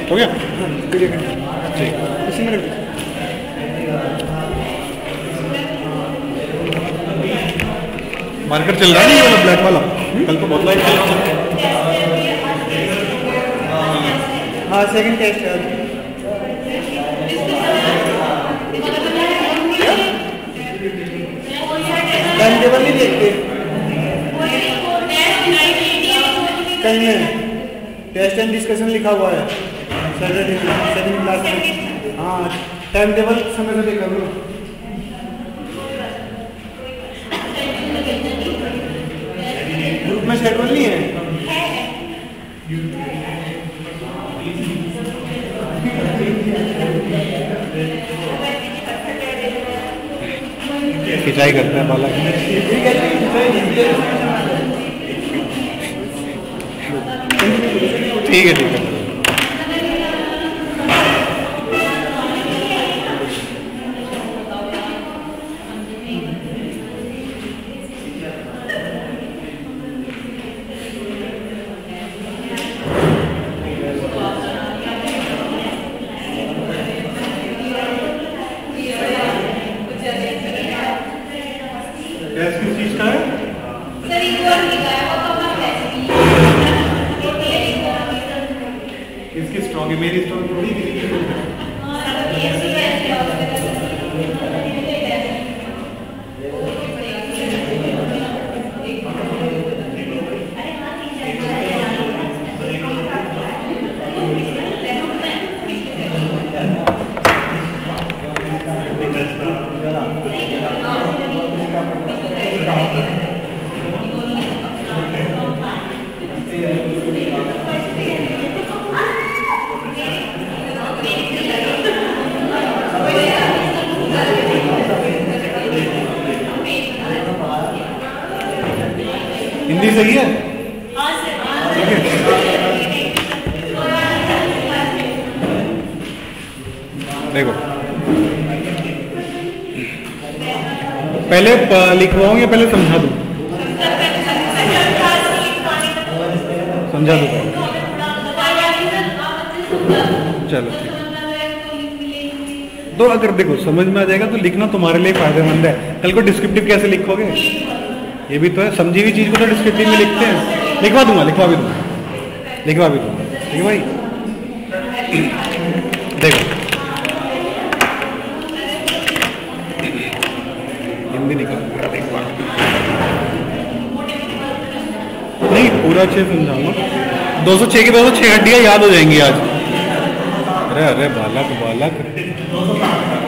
हो गया? ठीक, उसी में रख। मार्कर चल रहा है नहीं वाला ब्लैक वाला? कल तो बहुत लाइट चल रहा था। हाँ सेकंड टेस्ट है। टाइम टेबल नहीं देखते कहीं में, टेस्ट एंड डिस्कशन लिखा हुआ है सैटरडे सेकंड क्लास में। हाँ टाइम टेबल समय से देखा करो। ग्रुप में शेड्यूल नहीं है। खिंचाई करते हैं बाला की। ठीक है ठीक है। गैस किस चीज का है? इसकी स्ट्रॉन्ग है, मेरी स्ट्रॉन्ग थोड़ी है। हिंदी सही है? देखो पहले लिखवाऊं या पहले समझा दूं? समझा दूं पहले। चलो ठीक। तो अगर देखो समझ में आ जाएगा तो लिखना तुम्हारे लिए फायदेमंद है। कल को डिस्क्रिप्टिव कैसे लिखोगे? ये भी तो है, समझी हुई चीज को तो डिस्क्रिप्टिव में लिखते हैं। लिखवा दूंगा लिखवा भी दूंगा। ठीक है भाई। देखो हिंदी निकाल नहीं पूरा अच्छे समझाऊंगा। 206 की 206 हड्डियां याद हो जाएंगी आज। अरे अरे बालक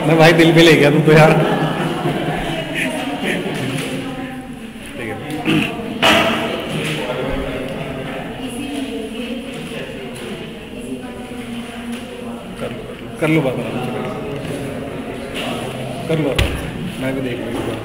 मैं भाई दिल पे ले गया तू तो यार। ठीक है कर लो बात कर लो मैं भी देख लूँगा।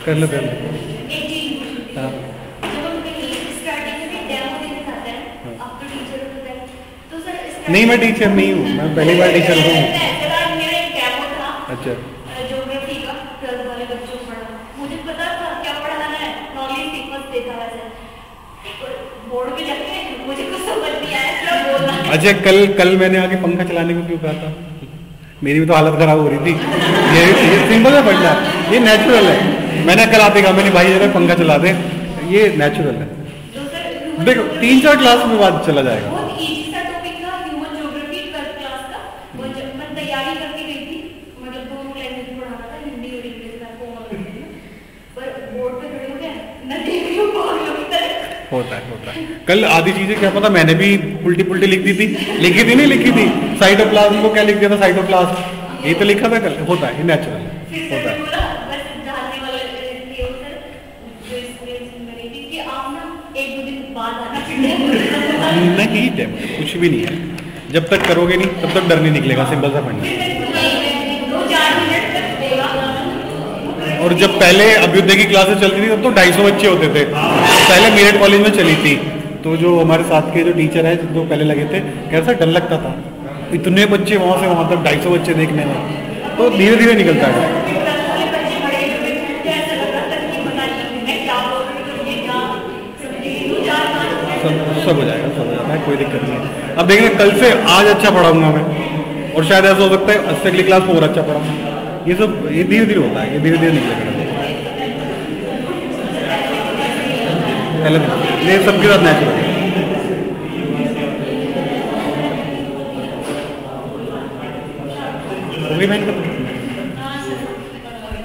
कर लो हाँ नहीं मैं टीचर नहीं हूँ, मैं पहली बार टीचर हूँ। अच्छा ज्योग्राफी का 12th वाले बच्चों को पढ़ा, मुझे पता था क्या पढ़ाना है, नॉलेज सीक्वेंस देता वैसे बोर्ड पे जाके मुझे कुछ समझ नहीं आया क्या बोलना। अच्छा कल मैंने आके पंखा चलाने को क्यों कहा था? मेरी भी तो हालत खराब हो रही थी। ये सिंपल है पढ़ना, ये नेचुरल है। मैंने कल आते कहा मैंने भाई जरा पंखा चला दे, ये नेचुरल है। देखो 3-4 क्लास में बाद चला जाएगा। बहुत इजी सा टॉपिक था ह्यूमन ज्योग्राफी क्लास का, वो जब मैं तैयारी करती गई थी, मतलब दोनों लैंग्वेज पढ़ाना था, हिंदी और इंग्लिश में कॉमन पर बोर्ड पे खड़े हो गए ना देख लो पागलों की तरह। होता है। कल आधी चीजें क्या पता मैंने भी उल्टी लिख दी थी, नहीं लिखी थी। साइटोप्लाज्म को क्या लिख दिया था? साइटोप्लाज्म, ये तो लिखा था कल। होता है, नेचुरल होता है। आप ना 1-2 दिन बाद आना नहीं डेमो कुछ भी नहीं है, जब तक करोगे नहीं तब तक डर नहीं निकलेगा, सिंपल सा फंडा। और जब पहले अभ्युदय की क्लासेस चलती थी तब तो 250 बच्चे होते थे, पहले मेरठ कॉलेज में चली थी, तो जो हमारे साथ के जो टीचर है जो पहले लगे थे, कैसा डर लगता था, इतने बच्चे वहाँ से वहाँ तक 250 बच्चे देखने में, तो धीरे धीरे निकलता है। सब हो जाएगा, सब हो जाता है, कोई दिक्कत नहीं है। अब देखना कल से आज अच्छा पढ़ाऊंगा मैं, और शायद ऐसा हो सकता है आज से अगली क्लास में और अच्छा पढ़ाऊंगा। ये सब ये धीरे धीरे होता है, ये धीरे धीरे निकलेगा। ये सबके साथ नेचुरल है।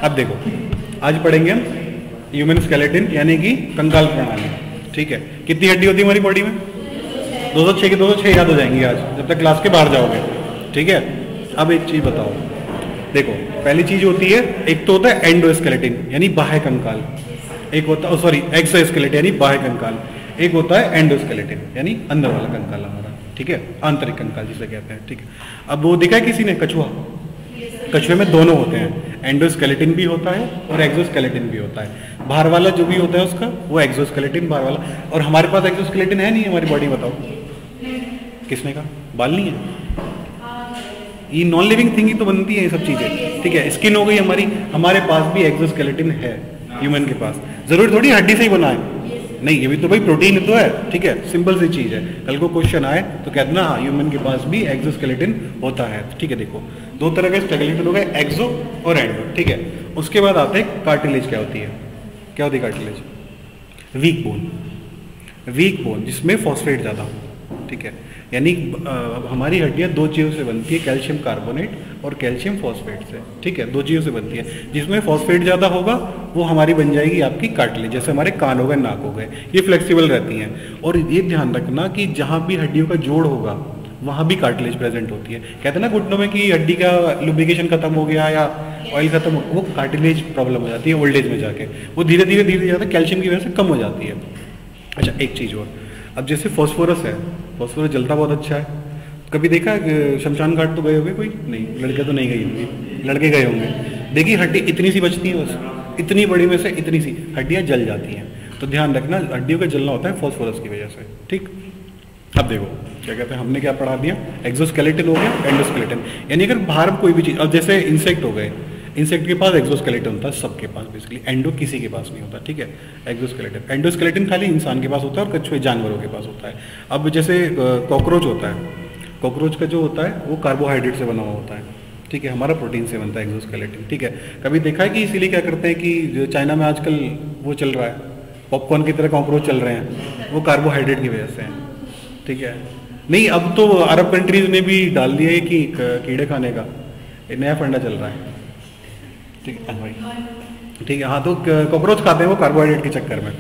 अब देखो आज पढ़ेंगे हम ह्यूमन स्केलेटन यानी कि कंकाल प्रणाली। ठीक है, कितनी हड्डी होती है हमारी बॉडी में? 206 की 206 याद हो जाएंगी आज जब तक क्लास के बाहर जाओगे। ठीक है, अब एक चीज बताओ, देखो पहली चीज होती है, एक तो होता है एंडोस्केलेटन यानी बाह्य कंकाल, एक होता है सॉरी एक्सोस्केलेटन यानी बाह्य कंकाल, एक होता है एंडोस्केलेटन यानी अंदर वाला कंकाल हमारा। ठीक है, आंतरिक कंकाल जिसे कहते हैं। ठीक है, अब वो देखा है किसी ने कछुआ? कछुए में दोनों होते हैं, एंडोस्केलेटन भी होता है और एक्सोस्केलेटन भी होता है। बाहर वाला जो भी होता है उसका वो एक्सोस्केलेटन बाहर वाला, और हमारे पास एक्सोस्केलेटन है नहीं हमारी बॉडी, बताओ किसने कहा? बाल नहीं है, ये नॉन लिविंग थिंग ही तो बनती है ये सब चीजें। ठीक है, स्किन हो गई हमारी, हमारे पास भी एक्सोस्केलेटन है ह्यूमन के पास, जरूरी थोड़ी हड्डी से ही बना है, नहीं ये भी तो भाई प्रोटीन तो है। ठीक है, सिंपल सी चीज है, कल को क्वेश्चन आए तो कहते ना हाँ ह्यूमन के पास भी एक्सोस्केलेटन होता है। ठीक है, देखो दो तरह के स्केलेटन हो गए, एक्सो और एंडो। ठीक है, उसके बाद आते हैं कार्टिलेज। क्या होती है? क्या होती है cartilage? Weak bone, weak bone जिसमें फॉस्फेट ज्यादा हो। ठीक है, यानी हमारी हड्डियां दो चीजों से बनती है, कैल्शियम कार्बोनेट और कैल्शियम फॉस्फेट से। ठीक है, दो चीजों से बनती है, जिसमें फॉस्फेट ज्यादा होगा वो हमारी बन जाएगी आपकी कार्टिलेज। जैसे हमारे कान हो गए, नाक हो गए, ये फ्लेक्सिबल रहती हैं। और ये ध्यान रखना कि जहां भी हड्डियों का जोड़ होगा वहां भी कार्टिलेज प्रेजेंट होती है। कहते हैं ना घुटनों में कि हड्डी का लुब्रिकेशन खत्म हो गया या ऑयल खत्म हो, वो कार्टिलेज प्रॉब्लम हो जाती है ओल्ड एज में जाके, वो धीरे धीरे जाता है, कैल्शियम की वजह से कम हो जाती है। अच्छा एक चीज और, अब जैसे फॉस्फोरस है, फॉस्फोरस जलता बहुत अच्छा है, कभी देखा शमशान घाट तो गए होंगे कोई? नहीं, लड़के तो नहीं गए होंगे, लड़के गए होंगे। देखिए हड्डी इतनी सी बचती है बस, इतनी बड़ी में से इतनी सी हड्डियां जल जाती हैं, तो ध्यान रखना हड्डियों का जलना होता है फॉस्फोरस की वजह से। ठीक, अब देखो क्या कहते हैं, हमने क्या पढ़ा दिया? एक्सोस्केलेटन हो गया, एंडोस्केलेटन, यानी अगर बाहर कोई भी चीज, अब जैसे इंसेक्ट हो गए, इंसेक्ट के पास एक्सोस्केलेटन होता है, सबके पास बेसिकली, एंडो किसी के पास नहीं होता। ठीक है, एक्सोस्केलेटन, एंडोस्केलेटन खाली इंसान के पास होता है और कछुए जानवरों के पास होता है। अब जैसे कॉकरोच होता है, कॉकरोच का जो होता है वो कार्बोहाइड्रेट से बना हुआ होता है। ठीक है, हमारा प्रोटीन से बनता है एक्सोस्केलेटन। ठीक है, कभी देखा है कि इसीलिए क्या करते हैं कि जो चाइना में आजकल वो चल रहा है, पॉपकॉर्न की तरह कॉकरोच चल रहे हैं, वो कार्बोहाइड्रेट की वजह से हैं। ठीक है, नहीं अब तो अरब कंट्रीज ने भी डाल दिया है कि कीड़े खाने का एक नया फंडा चल रहा है। ठीक है भाई, ठीक है, हाँ तो कॉकरोच खाते हैं वो कार्बोहाइड्रेट के चक्कर में।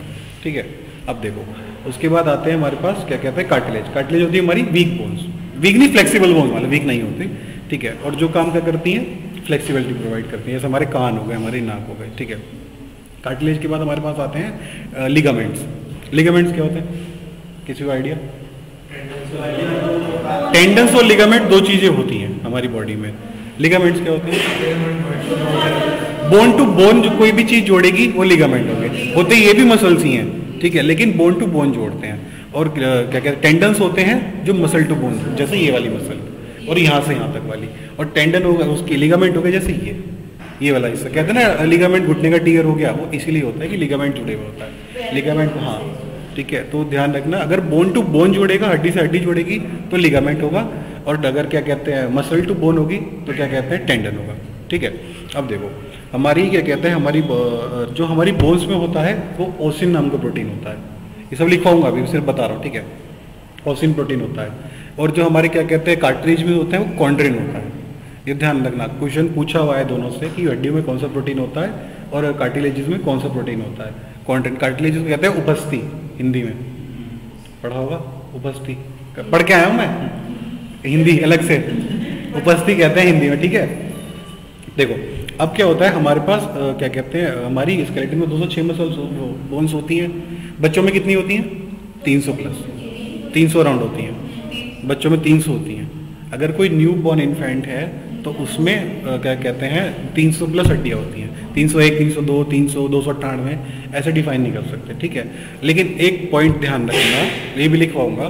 ठीक है, अब देखो उसके बाद आते हैं हमारे पास क्या कहते हैं कार्टिलेज। कार्टिलेज होती है हमारी वीक बोन्स, वीक नहीं फ्लेक्सिबल बोन्स वाले, वीक नहीं होती। ठीक है, और जो काम क्या करती हैं? फ्लेक्सिबिलिटी प्रोवाइड करती है, जैसे हमारे कान हो गए, हमारी नाक हो गए। ठीक है, कार्टिलेज के बाद हमारे पास आते हैं लिगामेंट्स। लिगामेंट्स क्या होते हैं, किसी को आइडिया? टेंडन्स और लिगामेंट दो चीजें होती हैं हमारी बॉडी में। लिगामेंट्स क्या होते हैं? बोन टू बोन जो कोई भी चीज जोड़ेगी वो लिगामेंट होते ये भी मसल्स ही हैं। ठीक है, लेकिन बोन टू बोन जोड़ते हैं। और क्या कहते हैं, टेंडन्स होते हैं जो मसल टू बोन, जैसे ये वाली मसल और यहाँ से यहाँ तक वाली, और टेंडन होगा उसकी, लिगामेंट हो गया जैसे ये वाला हिस्सा। कहते हैं ना लिगामेंट घुटने का टियर हो गया, वो इसीलिए होता है कि लिगामेंट जुड़े हुआ होता है, लिगामेंट। हाँ ठीक है, तो ध्यान रखना अगर बोन टू बोन जोड़ेगा, हड्डी से हड्डी जोड़ेगी तो लिगामेंट होगा, और अगर क्या कहते हैं मसल टू बोन होगी तो क्या कहते हैं टेंडन होगा। ठीक है, अब देखो हमारी क्या कहते हैं, हमारी जो हमारी बोन्स में होता है वो ओसिन नाम का प्रोटीन होता है। ये सब लिखवाऊंगा अभी, सिर्फ बता रहा हूँ। ठीक है, ओसिन प्रोटीन होता है। और जो हमारे क्या कहते हैं कार्टिलेज में होते हैं वो कॉन्ड्रिन होता है। ये ध्यान रखना, क्वेश्चन पूछा हुआ है दोनों से कि हड्डियों में कौन सा प्रोटीन होता है और कार्टिलेजेस में कौन सा प्रोटीन होता है। कॉन्ड्रिन, कार्टिलेजेस कहते हैं उपस्थि, हिंदी में पढ़ा होगा उपस्थि, पढ़ के आया हूँ मैं हिंदी अलग से, उपस्थि कहते हैं हिंदी में। ठीक है, देखो अब क्या होता है हमारे पास क्या कहते हैं, हमारी स्केलेटन में 206 मसल बोन्स होती हैं। बच्चों में कितनी होती हैं? 300 प्लस। 300 राउंड होती हैं, बच्चों में 300 होती हैं। अगर कोई न्यू बॉर्न इन्फेंट है तो उसमें क्या कहते हैं 300 प्लस हड्डियाँ होती हैं, 301, 302, 300, 298 ऐसे डिफाइन नहीं कर सकते, ठीक है। लेकिन एक पॉइंट ध्यान रखना, ये भी लिखवाऊंगा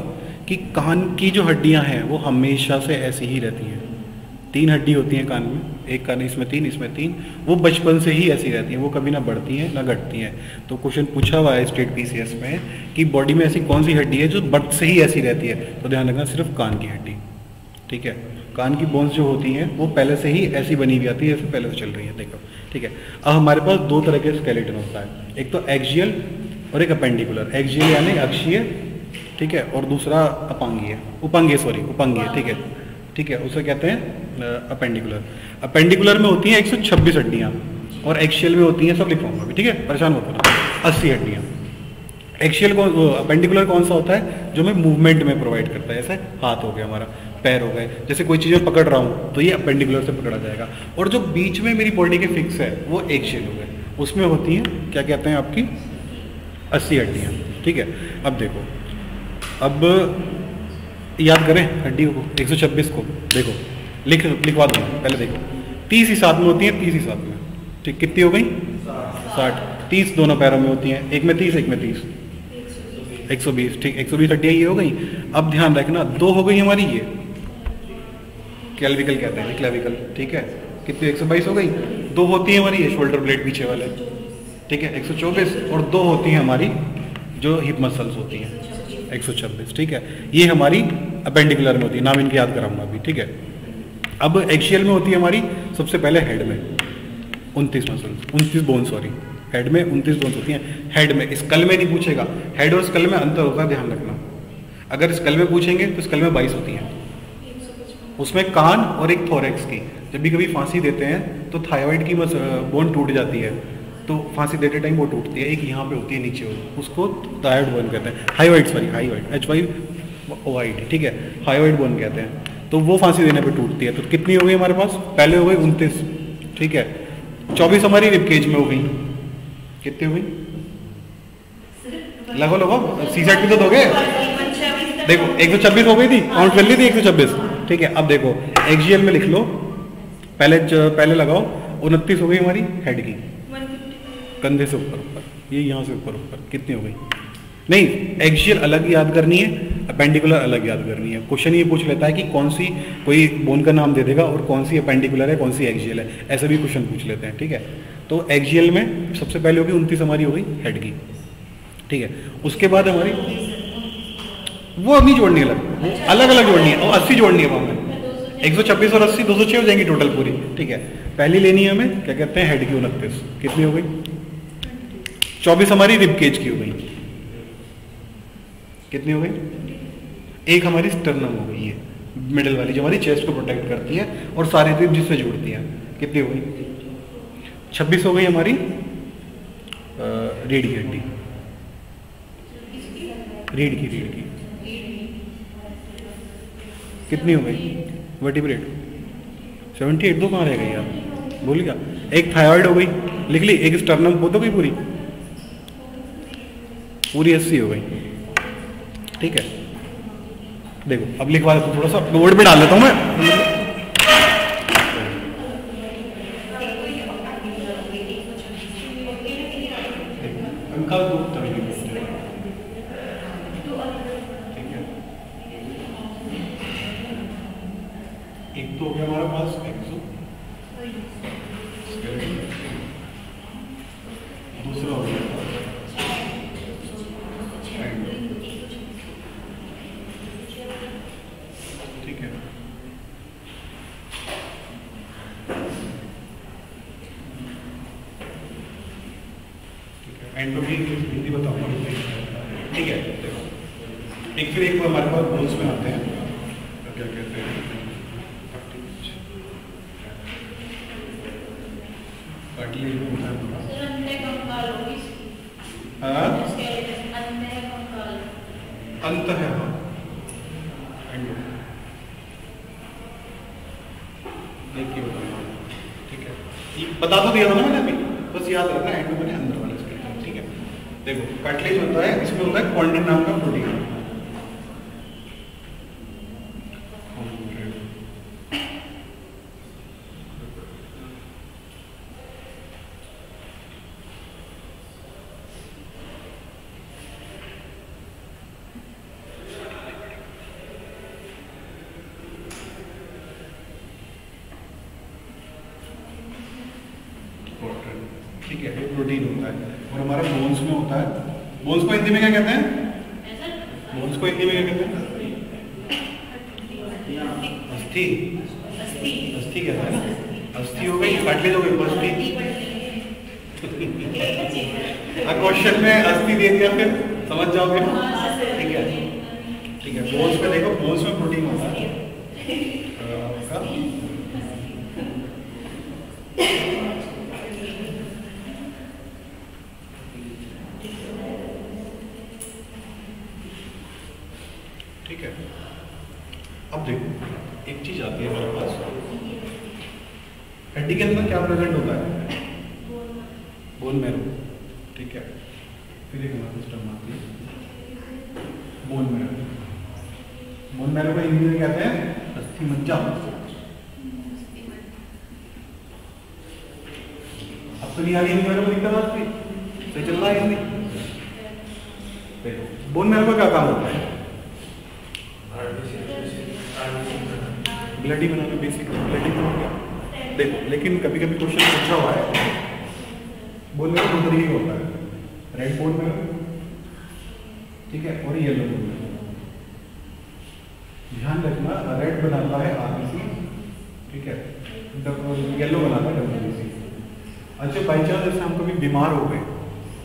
कि कान की जो हड्डियाँ हैं वो हमेशा से ऐसी ही रहती हैं। 3 हड्डी होती हैं कान में, एक कान इसमें 3, इसमें 3, वो बचपन से ही ऐसी रहती हैं, वो कभी ना बढ़ती हैं ना घटती हैं। तो क्वेश्चन पूछा हुआ है स्टेट पीसीएस में कि बॉडी में ऐसी कौन सी हड्डी है जो बर्थ से ही ऐसी रहती है, तो ध्यान रखना सिर्फ कान की हड्डी, ठीक है। कान की बोन्स जो होती हैं वो पहले से ही ऐसी बनी हुई आती है, जैसे पहले से चल रही है, देखो, ठीक है। अब हमारे पास 2 तरह के स्केलेटन होता है, एक तो एक्सियल और एक अपेंडिकुलर। एक्सियल यानी अक्षीय, ठीक है, और दूसरा उपांगीय, ठीक है, ठीक है, उसे कहते हैं अपेंडिकुलर। अपेंडिकुलर में होती हैं 126 हड्डियाँ और एक्सियल में होती हैं, सब लिखवाऊंगा अभी, ठीक है, परेशान मत होना, 80 हड्डियाँ। एक्सियल अपेंडिकुलर कौन सा होता है, जो हमें मूवमेंट में प्रोवाइड करता है, जैसे हाथ हो गया हमारा, पैर हो गए, जैसे कोई चीज़ पकड़ रहा हूँ तो ये अपेंडिकुलर से पकड़ा जाएगा। और जो बीच में मेरी बॉडी के फिक्स है वो एक्सियल हो गए, उसमें होती हैं क्या कहते हैं आपकी 80 हड्डियाँ, ठीक है। अब देखो, अब याद करें हड्डियों को, 126 को देखो, लिखवा दूँ पहले, देखो 30 ही साथ में होती हैं, 30 ही साथ में, ठीक, कितनी हो गई 60, 30 दोनों पैरों में होती हैं, एक में 30, एक में 30, 120, ठीक, 120 हड्डियाँ ये हो गई। अब ध्यान रखना 2 हो गई हमारी, ये क्लेविकल कहते हैं, क्लेविकल, ठीक है, कितनी 122 हो गई। 2 होती है हमारी ये शोल्डर ब्लेड पीछे वाले, ठीक है, 124, और 2 होती हैं हमारी जो हिप मसल्स होती हैं, 126, ठीक है। ये हमारी अपेंडिकुलर में होती है, नाम इनके याद कराऊंगा अभी, ठीक है। अब एक्सियल में होती है हमारी सबसे पहले हेड में 29 मसल्स, 29 बोन, सॉरी, हेड में 29 बोन्स होती हैं। हेड में, स्कल में नहीं पूछेगा, हेड और स्कल में अंतर होता है, ध्यान रखना। अगर स्कल में पूछेंगे तो स्कल में 22 होती हैं, उसमें कान और एक थोरेक्स की। जब भी कभी फांसी देते हैं तो थायराइड की बोन टूट जाती है, तो फांसी देते टाइम वो टूटती है, एक यहाँ पे होती है नीचे, उसको थायराइड बोन कहते हैं, हाइवाइड, सॉरी हाइवाइड, HYOID, ठीक है, हाइवाइड बोन कहते हैं। तो वो फांसी देने पे टूटती है। तो कितनी हो गई हमारे पास, पहले हो गई 29, ठीक है, 24 हमारी रिब केज में हो गई, कितनी हो गई, लगो सी सेट भी तो दोगे, देखो 126 हो गई थी, काउंट कर ली थी 126, ठीक है। अब देखो एक्सियल में लिख लो, पहले लगाओ, 29 हो गई हमारी हेड की, कंधे से ऊपर ऊपर, ये यहाँ से ऊपर ऊपर, कितनी हो गई, नहीं, एक्सियल अलग याद करनी है, अपेंडिकुलर अलग याद करनी है। क्वेश्चन ये पूछ लेता है कि कौन सी, कोई बोन का नाम दे देगा और कौन सी अपेंडिकुलर है, कौन सी एक्सियल है, ऐसे भी क्वेश्चन पूछ लेते हैं, ठीक है। तो एक्सियल में सबसे पहले होगी 29 हमारी हो गई हेड की, ठीक है। उसके बाद हमारी वो नहीं जोड़नी, अलग अलग जोड़नी है, और 80 जोड़नी है, हमें 126 और 80 206 हो जाएंगी टोटल पूरी, ठीक है। पहली लेनी है हमें, क्या कहते हैं, हेड की 29, कितनी हो गई, 24 हमारी रिब केज की हो गई, कितनी हो गई, एक हमारी स्टर्नम हो गई, ये मिडिल वाली जो हमारी चेस्ट को प्रोटेक्ट करती है और सारी रिब जिससे जुड़ती है, कितनी हो गई, 26 हो गई हमारी रीढ़ की हड्डी, रीढ़ की कितनी हो गई, वर्टिब्रेट 78, दो कहाँ रह गई यार, भूल गया। एक थायराइड हो गई, लिख ली, एक स्टर्नम हो तो गई पूरी 80 हो गई, ठीक है। देखो अब लिखवा देता हूँ, थोड़ा सा बोर्ड पे डाल देता हूँ मैं, अंकल दो तरीके से, ठीक है। एक तो हो गया हमारे पास दूसरा हो गया हिंदी बताऊंगा, ठीक है। एक फिर एक हमारे पास बोन्स में आते हैं, क्या कहते हैं, कार्टिलेज में होता है, अंत है, हाँ, देखिए बताऊंगा, ठीक है। बता तो दिया था ना मैंने अभी, बस याद रखना, एंड में मैंने अंदर वाले स्केलेटन, ठीक है। देखो कार्टिलेज होता है, इसमें होता है कॉन्ड्रिन नाम का प्रोटीन, प्रोटीन होता है और हमारा बोन्स में होता है। बोन्स को हिंदी में क्या कहते हैं? बोन्स को हिंदी में क्या कहते हैं? अस्थि। अस्थि कहते हैं ना, अस्थि हो गई, कार्टिलेज हो गई, अस्थि। क्वेश्चन में अस्थि दे दिया फिर समझ जाओगे, ठीक है। ठीक है, बोन्स में देखो, बोन्स में प्रोटीन होता है आपका। ठीक है, अब देखो एक चीज आती है मेरे पास, हड्डी के अंदर क्या प्रेजेंट होता है? बोन मैरो, ठीक है। फिर एक हमारा सिस्टम आती है बोन मैरो। बोन मैरो को हिंदी में कहते हैं अस्थि मज्जा। अब तो नहीं आ रही हिंदी मैरो को दिक्कत आती, तो चल रहा है हिंदी। देखो बोन मैरो का क्या काम होता है? ब्लड ही बनाना, बेसिक ब्लड ही बनाना। देखो लेकिन कभी कभी क्वेश्चन पूछा हुआ है, बोन मैरो दो तरीके का होता है, रेड बोन मैरो, ठीक है, और येलो बोन मैरो। ध्यान रखना, रेड बनाता है आरबीसी, ठीक है, येलो बनाता है डब्ल्यूबीसी। अच्छा बाई चांस जैसे हम कभी बीमार हो गए,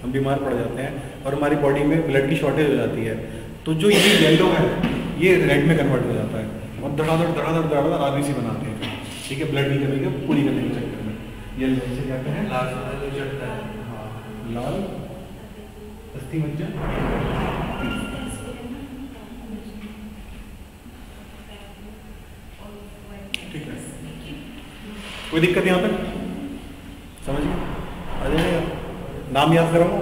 हम बीमार पड़ जाते हैं और हमारी बॉडी में ब्लड की शॉर्टेज हो जाती है, तो जो ये येलो है ये रेड में कन्वर्ट हो जाता है और धड़ाधड़ आरबीसी बनाते हैं, ठीक है, ब्लड की कमी को पूरी करने के चक्कर में। येलो से कहते हैं लाल, हाँ लाल अस्थि मज्जा। ठीक है, कोई दिक्कत यहाँ तक समझ गए? आ जाए, नाम याद कराऊँ,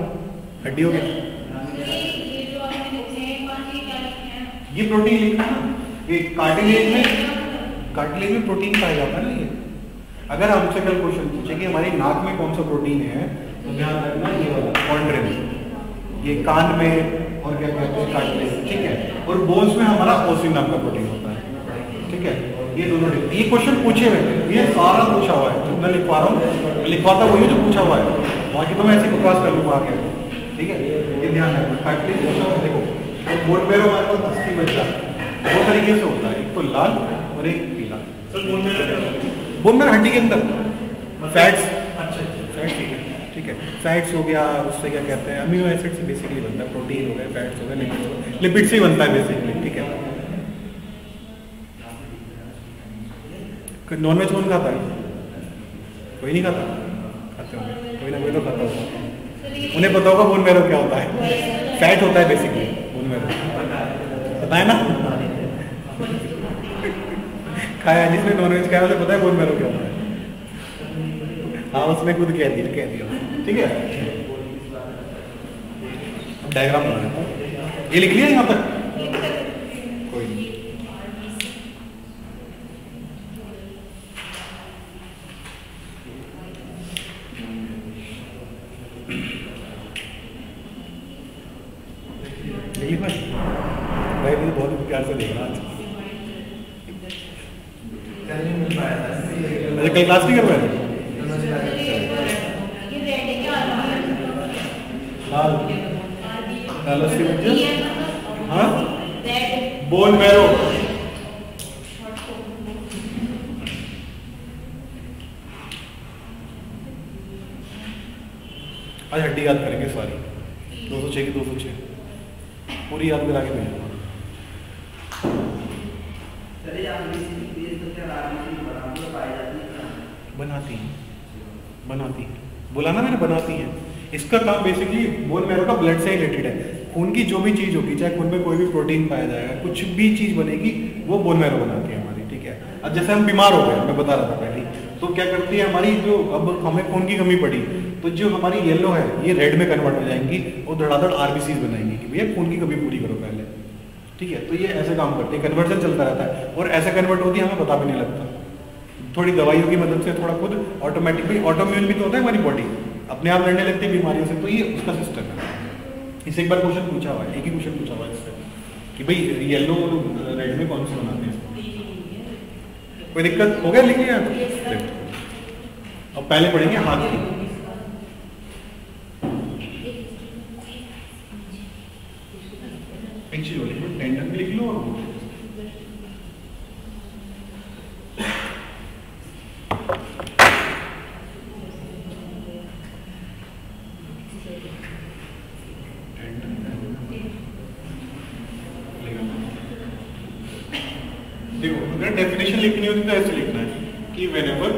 हड्डी हो गया, ये प्रोटीन लिखना ना, ये कार्टिलेज में प्रोटीन पाया जाता है ना। ये अगर हमसे कल क्वेश्चन पूछे कि हमारी नाक में कौन सा प्रोटीन है, तो ध्यान रखना ये वाला कॉन्ड्रिन, ये कान में, और क्या कहते हैं कार्टिलेज, ठीक है। और बोन्स में हमारा ओसिन नाम का प्रोटीन होता है, ठीक है। ये दोनों ये क्वेश्चन पूछे हुए थे, ये सारा पूछा हुआ है, जितना लिखवा रहा हूँ लिखवाता वही जो पूछा हुआ है, बाकी तो मैं ऐसे बकवास कर लूँगा आगे, ठीक है। ये ध्यान रखना, कार्टिलेज देखो, बोन मैरो हमारे पास अस्थि मज्जा दो तरीके से होता है, एक तो लाल और एक पीला। बोन मैरो हड्डी के अंदर फैट्स, अच्छा फैट्स, ठीक है, फैट्स हो गया, उससे क्या कहते हैं अमीनो एसिड से बेसिकली बनता है, प्रोटीन हो गया, फैट्स हो गया, लिपिड से ही बनता है बेसिकली, ठीक है। नॉनवेज कौन खाता है? कोई नहीं खाता, खाते होंगे कोई ना कोई तो खाता होगा, उन्हें पता होगा बोन मैरो क्या होता है। फैट होता है बेसिकली बोन मैरो, पता है ना, खाया जिसने नॉनवेज खाया उसे पता है बोन मैरो क्या होता है। हाँ उसने खुद कह दिया, ठीक है। डायग्राम बना देता हूँ, ये लिख लिया यहाँ तक, कोई नहीं। भाई मुझे बहुत प्यार से देखना आज, अच्छा कल क्लास नहीं कर रहे थे? लाल लाल अस्थि मज्जा, हाँ बोन मैरो, आज हड्डी याद करेंगे सारी, 206 की 206 पूरी याद करा के भेजूंगा। बनाती है बोला ना मैंने, बनाती है। इसका काम बेसिकली बोन मैरो का ब्लड से रिलेटेड है। खून की जो भी चीज़ होगी, चाहे खून में कोई भी प्रोटीन पाया जाएगा, कुछ भी चीज़ बनेगी वो बोन मैरो बनाती है हमारी, ठीक है। अब जैसे हम बीमार हो गए, मैं बता रहा था पहले, तो क्या करती है हमारी, जो अब हमें खून की कमी पड़ी तो जो हमारी येलो है ये रेड में कन्वर्ट हो जाएंगी और धड़ाधड़ आरबीसीज बनाएंगी कि भैया खून की कमी पूरी करो पहले, ठीक है। तो ये ऐसे काम करते हैं, कन्वर्जन चलता रहता है और ऐसे कन्वर्ट होती है हमें पता भी नहीं लगता। थोड़ी दवाइयों की मदद से थोड़ा खुद ऑटोमेटिकली, ऑटोम्यून भी तो होता है हमारी बॉडी, अपने आप लड़ने लगती है बीमारियों से, तो ये उसका सिस्टम है। इससे एक बार क्वेश्चन पूछा हुआ है, एक ही क्वेश्चन पूछा हुआ है इससे कि भाई येलो और रेड में कौन से बनाते हैं। कोई दिक्कत हो गया, लिख लिया। अब पहले पढ़ेंगे हाथ की, देखो अगर डेफिनेशन लिखनी होती तो ऐसे लिखना है कि whenever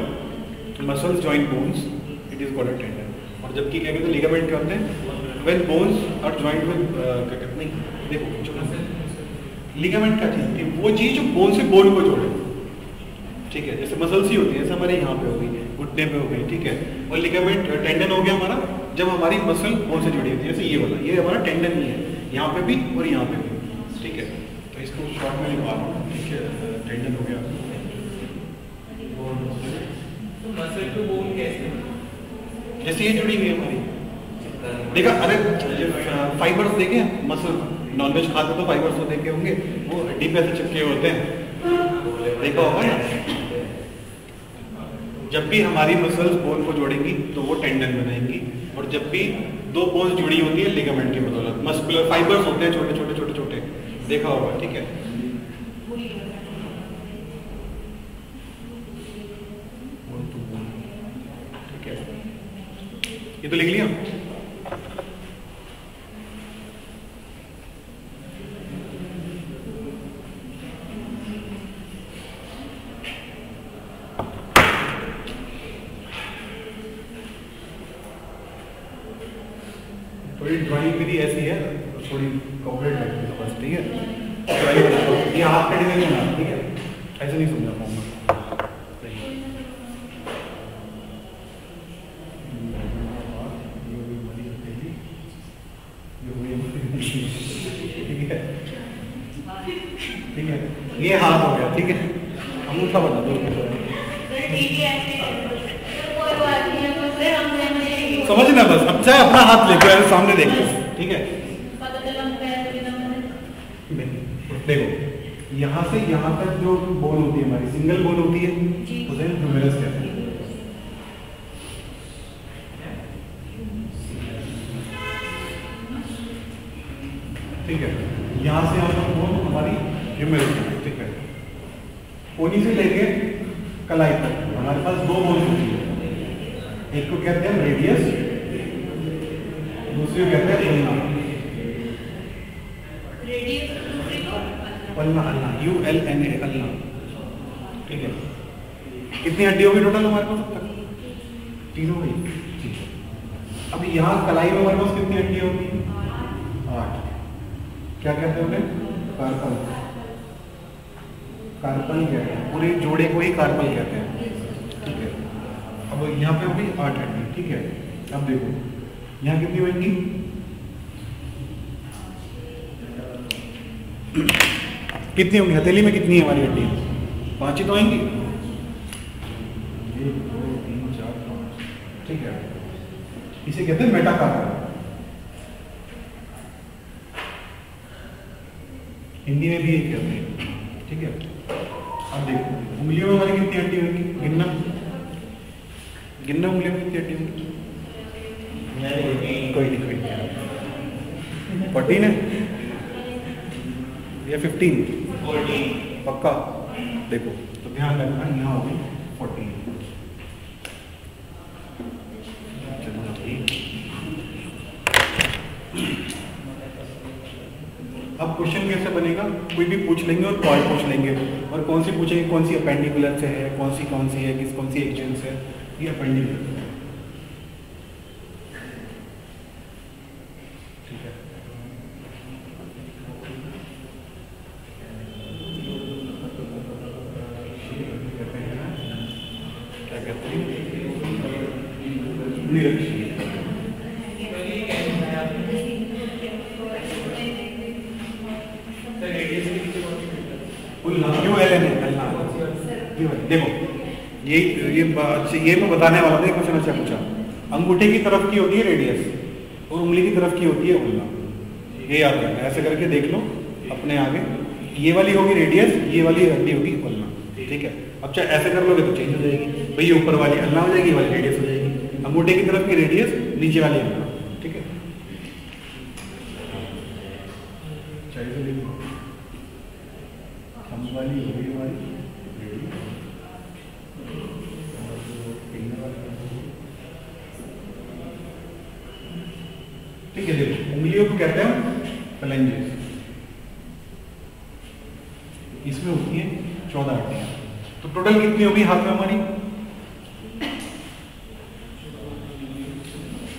muscles join bones it is called a tendon, और जबकि क्या कहते हैं लिगामेंट क्या होते हैं, when bones are joined with क्या कहते हैं, देखो लिगामेंट क्या चीज थी, वो चीज जो बोन से बोन को जोड़े, ठीक है, जैसे मसल्स ही होती है, जैसे हमारे यहाँ पे हो गई, घुटने पे हो गई, ठीक है, और लिगामेंट टेंडन हो गया हमारा जब हमारी मसल बोन से जुड़ी होती है, जैसे ये वाला, ये हमारा टेंडन ही है, यहाँ पे भी और यहाँ पे भी, ठीक है, तो इसको शॉर्ट में लिखवा रहा हूँ, ठीक है, टेंडन हो गया। तो मसल टू बोन कैसे, जैसे ये जुड़ी हुई है हमारी, देखा, अरे फाइबर्स देखे मसल, नॉनवेज खाते तो फाइबर्स तो देखे होंगे, वो हड्डी पे ऐसे चिपके होते हैं, देखा होगा ना, जब भी हमारी मसल्स बोन को जोड़ेंगी तो वो टेंडन बनाएंगी, और जब भी दो बोन्स जुड़ी होती है लिगामेंट की बदौलत, मस्कुलर फाइबर्स होते हैं छोटे छोटे छोटे छोटे, देखा होगा, ठीक है। ठीक है, ये तो लिख लिया। थोड़ी ड्राइंग विधि ऐसी है, थोड़ी कॉपरेट लगती है बस, ठीक है, ड्राइंग बनाओ, ये हाथ कटे नहीं होना, ठीक है, ऐसे नहीं समझा पाऊंगा। ठीक है, ये हाथ हो गया, ठीक है, अंगूठा बना दो, समझना बस, अब चाहे अपना हाथ लेके ऐसे सामने देखो, ठीक है, देखो यहाँ से यहाँ तक जो बोन होती है हमारी, सिंगल बोन होती है, उसे ह्यूमेरस कहते हैं, ठीक है, यहाँ से यहाँ तक बोन हमारी ह्यूमेरस, ठीक है, कोनी से लेके कलाई तक हमारे पास दो बोन होती है, एक को कहते हैं रेडियस, दूसरी को कहते हैं ulna, ulna, ulna, ULNA, ulna, ठीक है। कितनी हड्डी होगी टोटल हमारे पास अब तक? तीनों हुई, ठीक है। अब यहाँ कलाई में हमारे पास कितनी हड्डी होगी? 8। क्या कहते हैं उन्हें? कार्पल, कार्पल कहते हैं, पूरे जोड़े को ही कार्पल कहते हैं, ठीक है। अब यहाँ पे होगी 8 हड्डी, ठीक है। अब देखो यहाँ कितनी होंगी? कितनी होंगी? हथेली में कितनी है हमारी हड्डी? 5 ही तो आएंगी, 1 2 3 4 5, ठीक है। इसे कहते हैं मेटाकार्पल, हिंदी में भी ये कहते हैं, ठीक है। अब देखो उंगलियों में हमारी कितनी हड्डी होगी? गिनना, गिनना उंगलियों में कितनी हड्डी होगी? कोई नहीं, कोई नहीं, 14 है या 15? 14 पक्का? देखो तो ध्यान रखना, यहाँ होगी 14। अब क्वेश्चन कैसे बनेगा? कोई भी पूछ लेंगे और कॉल पूछ लेंगे, और कौन सी पूछेंगे? कौन सी अपेंडिकुलर से है, कौन सी है, कौन सी एक्शन से है, ये अपेंडिकुलर, ठीक है। क्या कहते हैं? निरक्षीय। देखो ये मैं बताने वाला था, क्वेश्चन अच्छा पूछा। अंगूठे की तरफ की होती है रेडियस और उंगली की तरफ की होती है उल्ला, ये याद रखना। ऐसे करके देख लो अपने आगे, ये वाली होगी रेडियस, ये वाली हड्डी होगी उल्ला, ठीक है। अब चाहे ऐसे कर लोगे तो चेंज हो जाएगी भाई, ये ऊपर वाली अल्ला हो जाएगी, ये वाली रेडियस हो जाएगी। अंगूठे की तरफ की रेडियस, नीचे वाली अल्ला, ठीक है। हम वाली होगी हमारी ठीक है। देखो उंगलियों को कहते हैं फलेंजेस, इसमें होती है 14 हड्डियां। तो टोटल कितनी होगी हाथ में हमारी?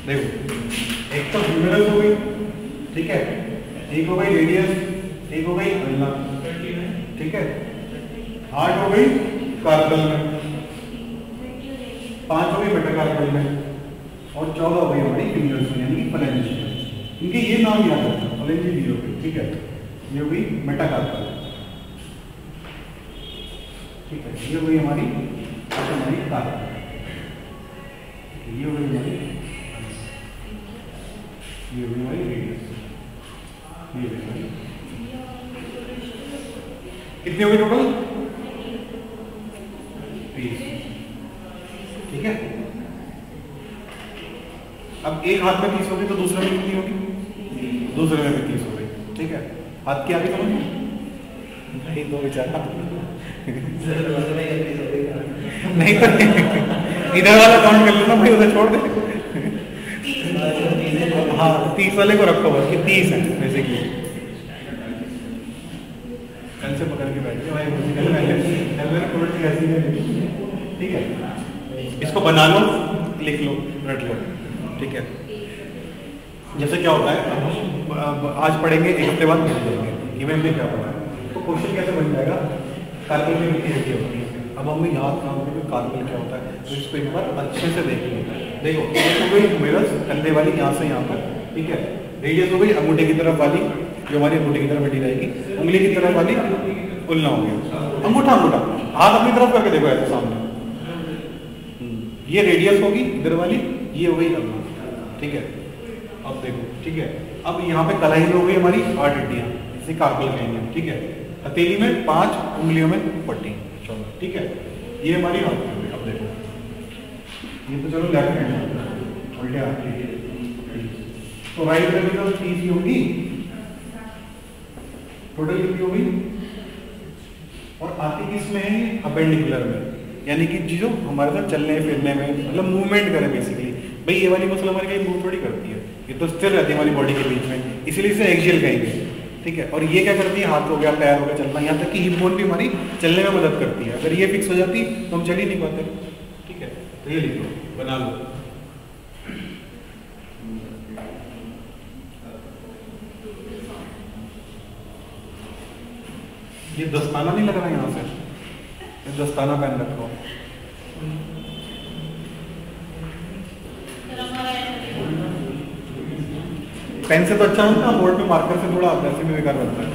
देखो, एक तो ह्यूमरस हो गई, ठीक है, एक हो गई रेडियस, एक हो गई अल्ना, ठीक है, 8 हो गई कार्पल में, 5 हो गई मेटाकार्पल में, और 14 हो गई हमारी फिंगर्स में, यानी कि फलेंजियस। इनके ये नाम याद रखना, फलेंजियस हो गई, ठीक है, ये हो गई मेटाकार्पल, ठीक है, ये हो गई हमारी कार्पल, ये हो गई हमारी, ये हो गई हमारी रेडियस, ये हो गई कितनी हो गई टोटल? 30, ठीक है। अब एक हाथ में 30 होगी तो दूसरे में कितनी होगी? दूसरे में भी 30 हो गई, ठीक है। हाथ की आगे समझ नहीं, दो विचार नहीं तो इधर वाला काउंट कर लेना भाई, उधर छोड़ दे। हाँ 30 वाले को रखो बस, कि 30 है बेसिकली। कल से पकड़ के बैठिए भाई, ठीक है। इसको बना लो, लिख लो, रट लो, ठीक है। जैसे क्या होता है, अब आज पढ़ेंगे, एक हफ्ते बाद पढ़ लेंगे इवेंट में क्या पढ़ा है, तो क्वेश्चन कैसे बन जाएगा? कार्बन में मिट्टी रखी होती है, अब हमें याद ना होगा कि कार्बन क्या होता है, तो इसको एक बार अच्छे से देख लो। देखो, एक हो गई ह्यूमेरस, कंधे वाली, यहाँ से यहाँ पर, ठीक है। रेडियस हो गई अंगूठे की तरफ वाली, जो हमारी अंगूठे की तरफ बैठी रहेगी, उंगली की तरफ वाली उल्ना हो गया, अंगूठा अंगूठा, हाथ अपनी तरफ करके देखो ऐसे सामने, ये रेडियस होगी इधर वाली, ये हो गई अल्ना, ठीक है। अब देखो, ठीक है, अब यहाँ पे कलाई में हो गई हमारी 8 हड्डियां, इसे कार्पल कहेंगे, ठीक है। हथेली में 5, उंगलियों में 14, ठीक है। ये हमारी हाथ में हो गई। अब देखो, ये तो चलो लेफ्ट हैंड उल्टे हाथ की, तो राइट में भी तो 30 ही होगी, टोटल कितनी होगी? और आती किस में है? अपेंडिकुलर में, यानी कि जो हमारे साथ चलने फिरने में, मतलब मूवमेंट करे बेसिकली। भाई ये वाली मसल हमारी कहीं मूव थोड़ी करती है, ये तो स्थिर रहती है हमारी बॉडी के बीच में, इसीलिए इसे एक्सियल कहेंगे, ठीक है। और ये क्या करती है? हाथ हो गया, पैर हो गया, चलना, यहाँ तक कि हिप बोन भी हमारी चलने में मदद करती है। अगर ये फिक्स हो जाती तो हम चल ही नहीं पाते, ठीक है। तो ये लिख लो, बना लो। ये दस्ताना नहीं लग रहा यहाँ से, दस्ताना पहन रखो। पेन से तो अच्छा होता है, बोर्ड पे मार्कर से थोड़ा ऐसे भी बेकार बनता है।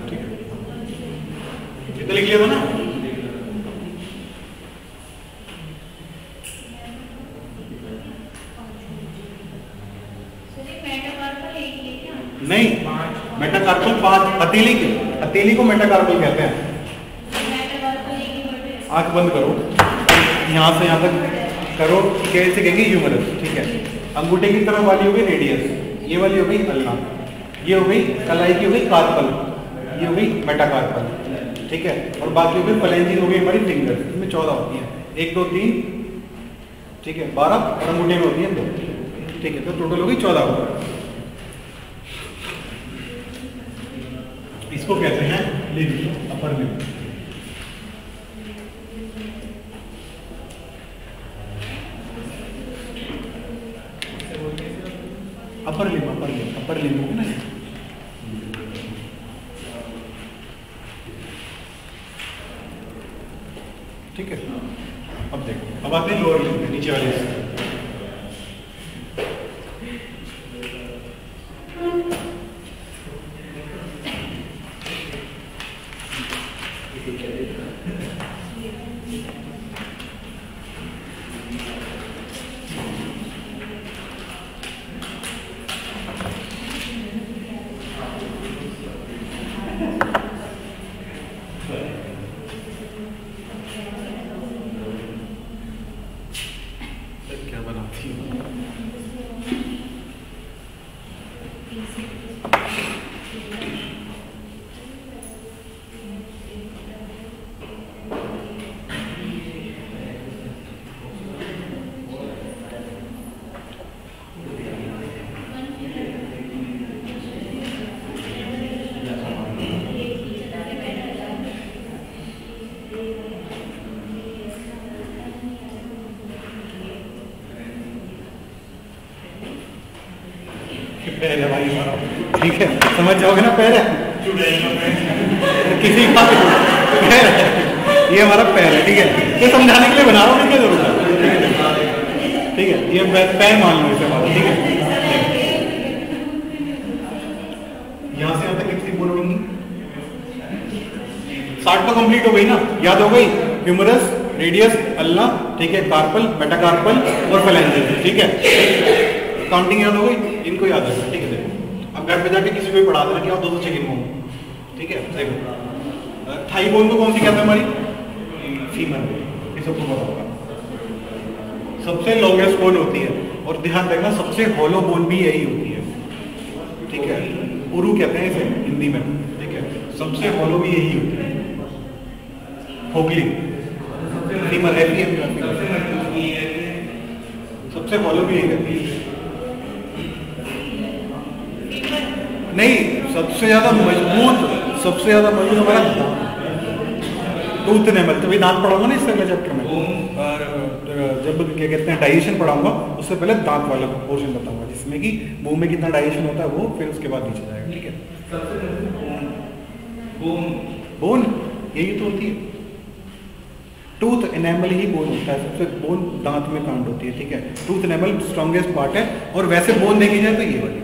ठीक है, इतना लिख लिया था ना? नहीं, मेटाकार्पल 5, हथेली को मेटाकार्पल कहते हैं। आंख बंद करो, यहाँ से यहाँ तक करो, कैसे कहेंगे? ह्यूमरस, ठीक है। अंगूठे की तरफ वाली हो गई रेडियस, ये वाली हो गई अल्ना, ये हो गई कलाई की, हो गई कार्पल, ये हो गई मेटाकार्पल, ठीक है। और बाकी हो गई फलेंजियस, हो गई हमारी फिंगर्स, इसमें 14 होती है, 1 2 3, ठीक है, 12, और अंगूठे में होती है 2, ठीक है। तो टोटल हो गई 14 होगा। इसको कहते हैं limb, upper limb. Upper limb हो ना, ठीक है। अब देखो, अब आते हैं लोअर लिम्ब, नीचे वाले हिस्से। क्या बनाती है? पैर है भाई हमारा, ठीक है, समझ जाओगे ना, पैर है किसी का पैर है, ये हमारा पैर है, ठीक है, ये समझाने के लिए बना रहा हूँ, क्या जरूरत है, ठीक है, ये पैर मान लो इसे हमारा, ठीक है। यहाँ से यहाँ तक कितनी बोन होंगी? 60 तो कंप्लीट हो गई ना, याद हो गई, ह्यूमरस, रेडियस, अल्ला, ठीक है, कार्पल, मेटाकार्पल और फेलेंजेस, ठीक है, काउंटिंग याद हो गई, इनको याद रखना, ठीक है। देखो अब घर पे जाके किसी को भी पढ़ा देना कि आप 200 चिकन बोन, ठीक है। देखो थाई बोन को कौन सी कहते हैं हमारी? फीमर, ये सबको पता होगा, सबसे लॉन्गेस्ट बोन होती है, और ध्यान रखना सबसे हॉलो बोन भी यही होती है, ठीक है, उरु कहते हैं इसे हिंदी में, ठीक है, सबसे हॉलो भी यही होती है, खोखली, फीमर है, सबसे हॉलो भी यही रहती है, नहीं सबसे ज्यादा मजबूत हमारा टूथ एनेमल, तभी दांत पढ़ाऊंगा ना इससे अगले चैप्टर में, और जब क्या कहते हैं डाइजेशन पढ़ाऊंगा उससे पहले दांत वाला पोर्शन बताऊंगा, जिसमें कि मुंह में कितना डाइजेशन होता है वो, फिर उसके बाद नीचे जाएगा, ठीक है। बोन यही तो होती है, टूथ एनेमल ही बोन होता है, सबसे बोन दांत में काउंट होती है, ठीक है, टूथ एनेमल स्ट्रॉन्गेस्ट पार्ट है, और वैसे बोन देखी जाए तो ये वाली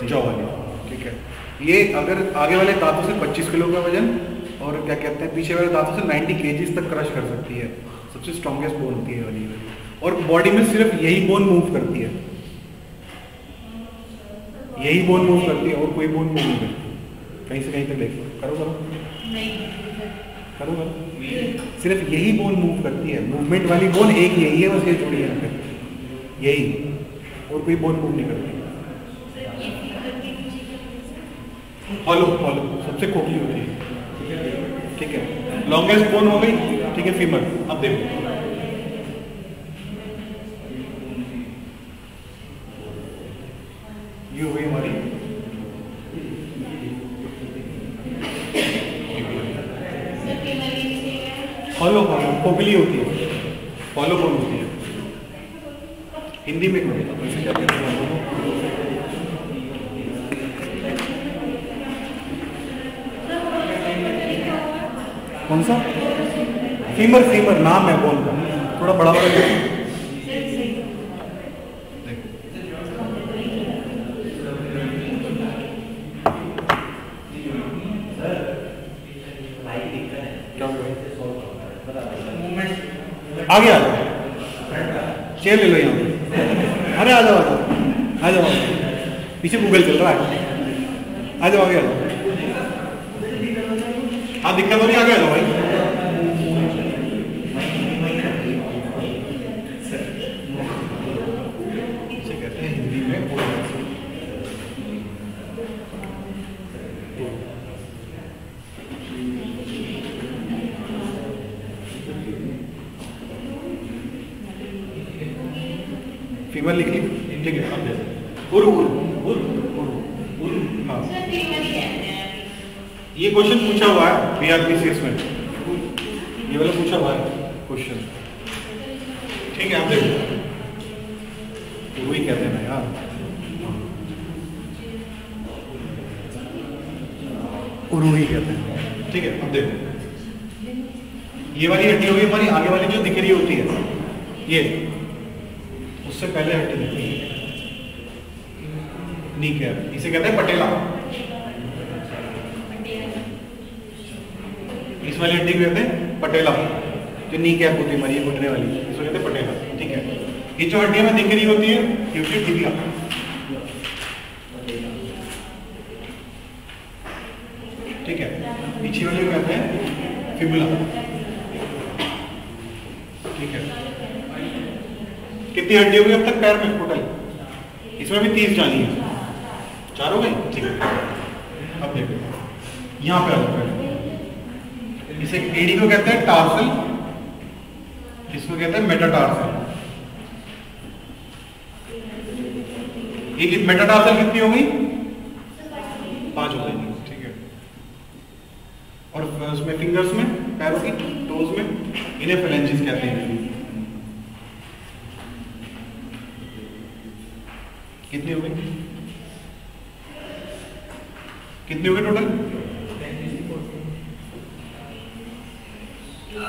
जॉ वाली, ठीक है, ये अगर आगे वाले दांतों से 25 किलो का वजन और क्या कहते हैं पीछे वाले दांतों से 90 kg तक क्रश कर सकती है, सबसे स्ट्रॉन्गेस्ट बोन होती है वाली, और बॉडी में सिर्फ यही बोन मूव करती है, यही बोन मूव करती है, और कोई बोन मूव नहीं करती, कहीं से कहीं तक देखो, करो सिर्फ यही बोन मूव करती है, मूवमेंट वाली बोन एक यही है, बस ये जुड़ी है यहाँ पे, यही, और कोई बोन मूव नहीं करती। हॉलो सबसे खोखली होती है, ठीक है, लॉन्गेस्ट बोन हो गई, ठीक है, फीमर। अब देखो ये हो गई हमारी हॉलो खोखली होती है, हॉलो बोन होती है, हिंदी में क्या कहते हैं? कौन सा? फीमर नाम है बोन का, थोड़ा बड़ा बड़ा आगे आ जाओ, चेयर ले लो यहाँ पे, अरे आ जाओ, पीछे गूगल चल रहा है, आ जाओ आगे आ जाओ, हाँ दिक्कत हो रही है, आगे आ जाओ भाई, इसे कहते हैं हिंदी में फीमर लिख ली, ठीक है, अब उरु, हाँ ये क्वेश्चन पूछा हुआ है बीआरपीसीएस में, ये वाला पूछा हुआ है क्वेश्चन, ठीक है, आप देखो वही कहते हैं ना यार, उरूही कहते हैं, ठीक है। अब देखो ये वाली हड्डी होगी हमारी, आगे वाली जो दिख रही होती है ये, उससे पहले हड्डी दिखती है नी कैप, इसे कहते हैं पटेला, इस वाली हड्डी को कहते हैं पटेला, जो नी कैप होती है हमारी ये घुटने वाली, इसको कहते हैं पटेला, ठीक है। ये जो हड्डियां में दिख रही होती है ये होती है टिबिया, ठीक है, पीछे वाली को कहते हैं फिबुला, ठीक है। कितनी हड्डी हो गई अब तक पैर में टोटल? इसमें भी 30 जानी है, 4 हो गई, ठीक है। अब देखो यहाँ पे आ जाओ, इसे एडी को कहते हैं टार्सल, इसको कहते हैं मेटाटार्सल। एक मेटाटार्सल कितनी हो गई? 5 हो गई, ठीक है। और उसमें फिंगर्स में, पैरों की टोज में, इन्हें फेलेंजेस कहते हैं। कितनी हो गई? कितनी होगी टोटल?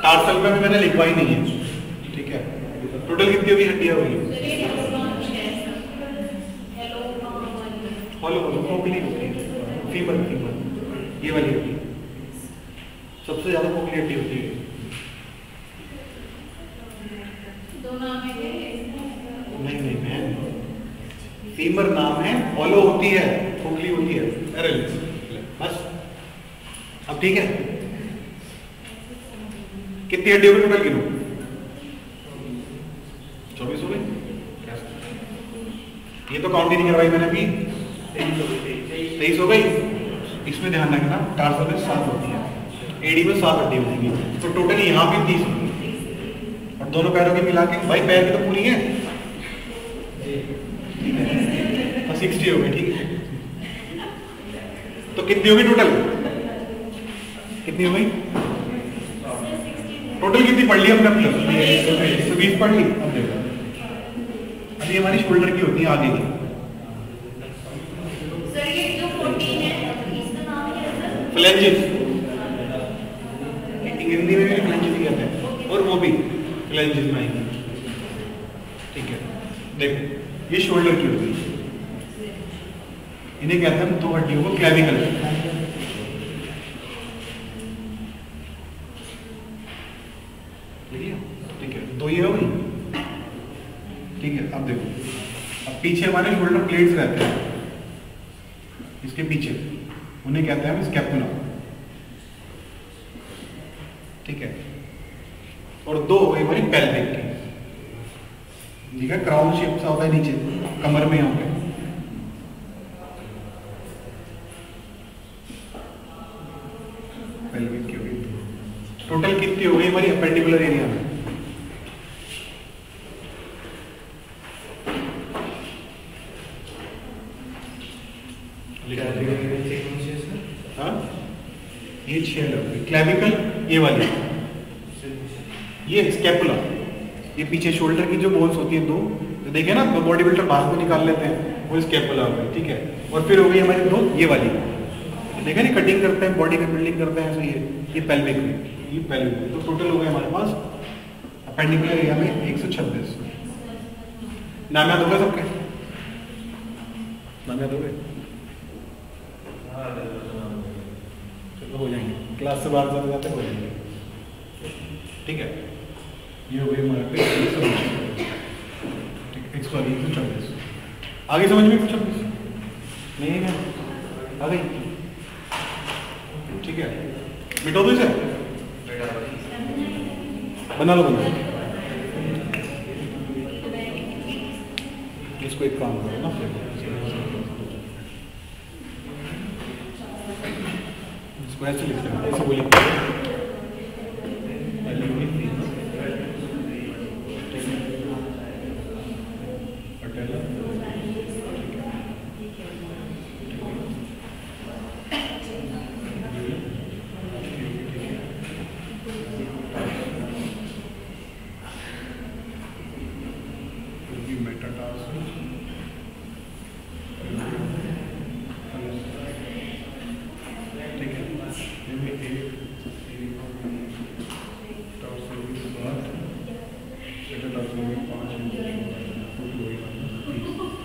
टार्सल में भी मैंने लिखवा ही नहीं है, ठीक है। टोटल कितनी होगी हड्डियां होगी? हॉलो खोखली होती है, फीमर ये वाली होती है, सबसे ज्यादा खोखली हड्डी होती है। नहीं मैम, फीमर नाम है, हॉलो होती है, खोखली होती है, बस। अब ठीक है, कितनी हड्डी होगी टोटल गिनो? 24 हो गई। ये तो काउंट ही नहीं करवाई मैंने अभी, 23 हो गई। इसमें ध्यान रखना, टार्सल में 7 होती है, एडी में 7 हड्डी हो जाएगी, तो टोटल यहाँ भी 30 होगी। और दोनों पैरों के मिला के, भाई पैर की तो पूरी है, तो 60 हो गई, ठीक है। तो कितनी होगी टोटल? कितनी हो गई टोटल? कितनी पढ़ ली हमने अपनी? 120 पढ़ ली। अब देखो, अभी हमारी शोल्डर की होती है आगे की। सर ये जो 14 है इसका नाम क्या है सर? फ्लैंजेस, हिंदी में भी फ्लैंजेस ही कहते हैं, और वो भी फ्लैंजेस में आएंगे, ठीक है। देखो ये शोल्डर की होती है, इन्हें कहते हैं हम दो हड्डियों को क्लेविकल। ठीक है, दो ये हो गई, ठीक है। अब देखो, अब पीछे हमारे शोल्डर प्लेट्स रहते हैं, इसके पीछे, उन्हें कहते हैं हम स्कैपुला, ठीक है। और दो हो गई हमारी पेल्विक की, ठीक है, क्राउन शेप सा होता है नीचे कमर में, यहाँ पे पेल्विक की होगी। टोटल कितनी हो गई हमारी अपेंडिकुलर एरिया में? हाँ, ये 6 लग गई। क्लेविकल ये वाली, ये स्कैपुला, ये पीछे शोल्डर की जो बोन्स होती है दो, तो देखे ना, तो बॉडी बिल्डर बाहर को निकाल लेते हैं, वो स्कैपुला हो गई, ठीक है। और फिर हो गई हमारी दो ये वाली, देखा नहीं, कटिंग करते हैं, बॉडी का बिल्डिंग करते हैं, तो ये पेल्विक में, ये पेल्विक में। तो टोटल हो गए हमारे पास अपेंडिकुलर एरिया में 126। नाम याद हो गए सबके? नाम याद हो गए? चलो हो जाएंगे, क्लास से बाहर जाते जाते हो जाएंगे, ठीक है। ये हो गई हमारे पे 124। आगे समझ में 126 नहीं है, आ गई, ठीक है। मिटो दो इसे, बना लो, बना लो। इसको एक काम करो ना, इसको ऐसे लिख लेना, ऐसे बोलिए,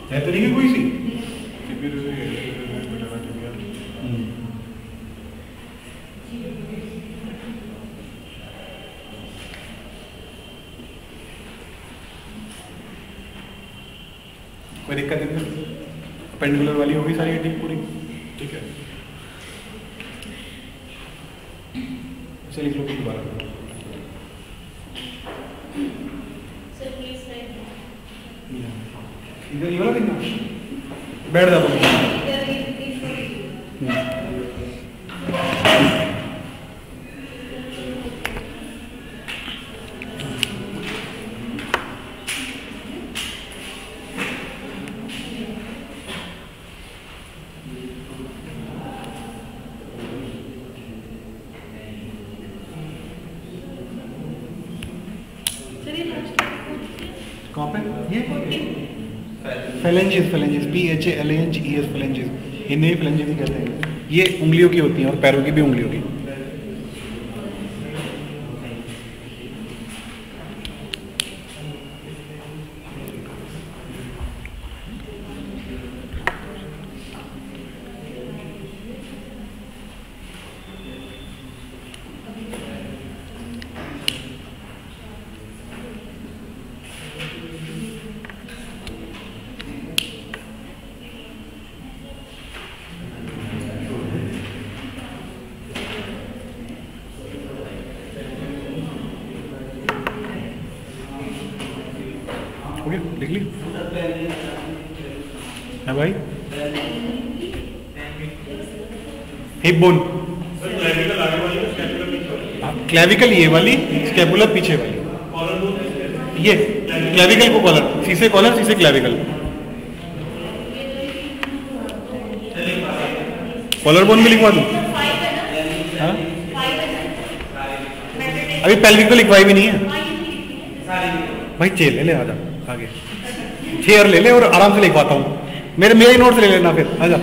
है तो नहीं कोई सी, कोई दिक्कत नहीं। पेंडुलर वाली होगी सारी हड्डी पूरी, ठीक है। इसे लिख लो दोबारा, इधर ये वाला देखना, बैठ जाओ। कहाँ पे? ये phalanges, phalanges, PHALANGES, phalanges, Hindi में फेलेंजेस ही कहते हैं। ये उंगलियों की होती हैं और पैरों की भी उंगलियों की। ओके, लिख ली है भाई। हिप बोन, क्लेविकल ये वाली, स्कैपुलर पीछे वाली। ये क्लेविकल को कॉलर, सीसे कॉलर, सीसे क्लेविकल। कॉलर बोन भी लिखवा दूं? हाँ? अभी पेल्विक तो लिखवाई भी नहीं है भाई। चेयर ले ले, आजा आगे, चेयर ले ले और आराम से लिखवाता हूँ। मेरे ही नोट्स ले लेना फिर, आजा।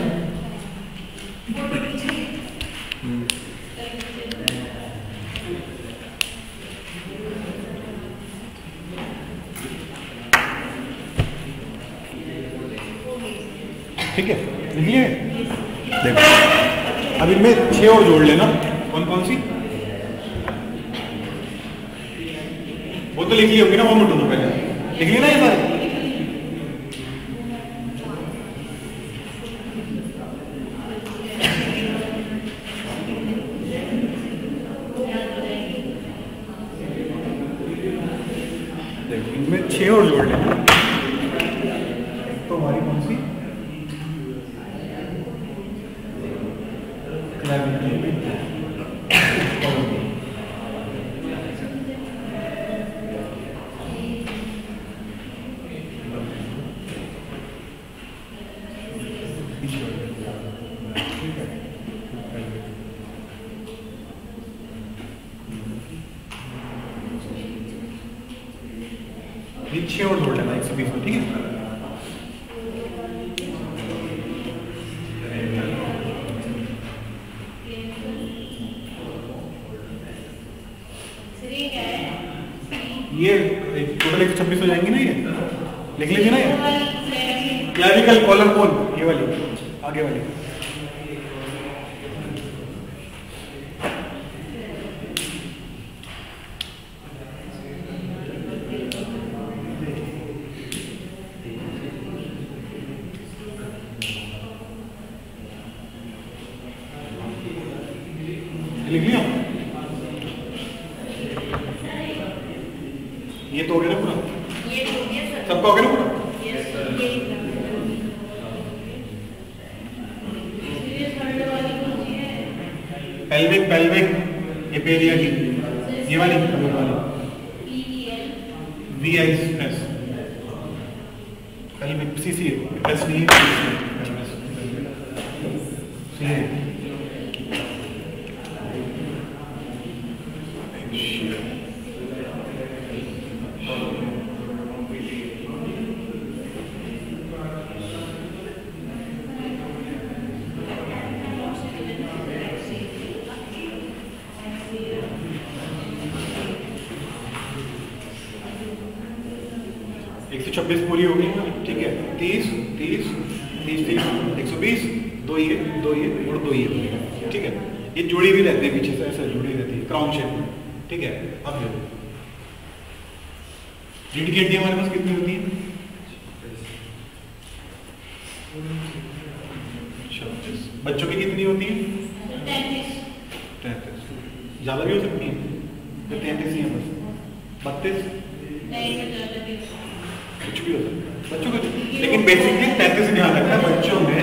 ठीक है, लिख लिए? देखो अब इनमें 6 और जोड़ लेना। कौन कौन सी? वो तो लिख ली होगी ना, वो मिनट पहले लिख ली ना ये सारे। देखो इनमें 6 और जोड़ लेना। तो हमारी कौन सी? छह और जोड़ लेना 120 में, ठीक है। ये टोटल 126 हो जाएंगे ना, ये लिख लीजिए ना। ये क्लेविकल कॉलर बोन, ये वाली आगे वाली। लिख लिया? ये तो हो गया ना पूरा? ये हो गया सर। सबका हो गया ना पूरा? पेल्विक, पेल्विक ये पेरिया की, ये वाली VIS पेल्विक, CC SVA छब्बीस पूरी होगी, ठीक है। 30 30 30 30 120, दो ये और दो ये, ठीक है। ये जुड़ी भी रहती है पीछे से, ऐसे जुड़ी रहती है क्राउन शेप में, ठीक है। अब देखो रीढ़ की हड्डी हमारे पास कितनी होती है? 36। बच्चों की कितनी होती है? 33। ज्यादा भी हो सकती है, 33 ही है बस। 32 कुछ भी हो सकता है बच्चों को, लेकिन बेसिकली 33 से ध्यान रखना है। बच्चों में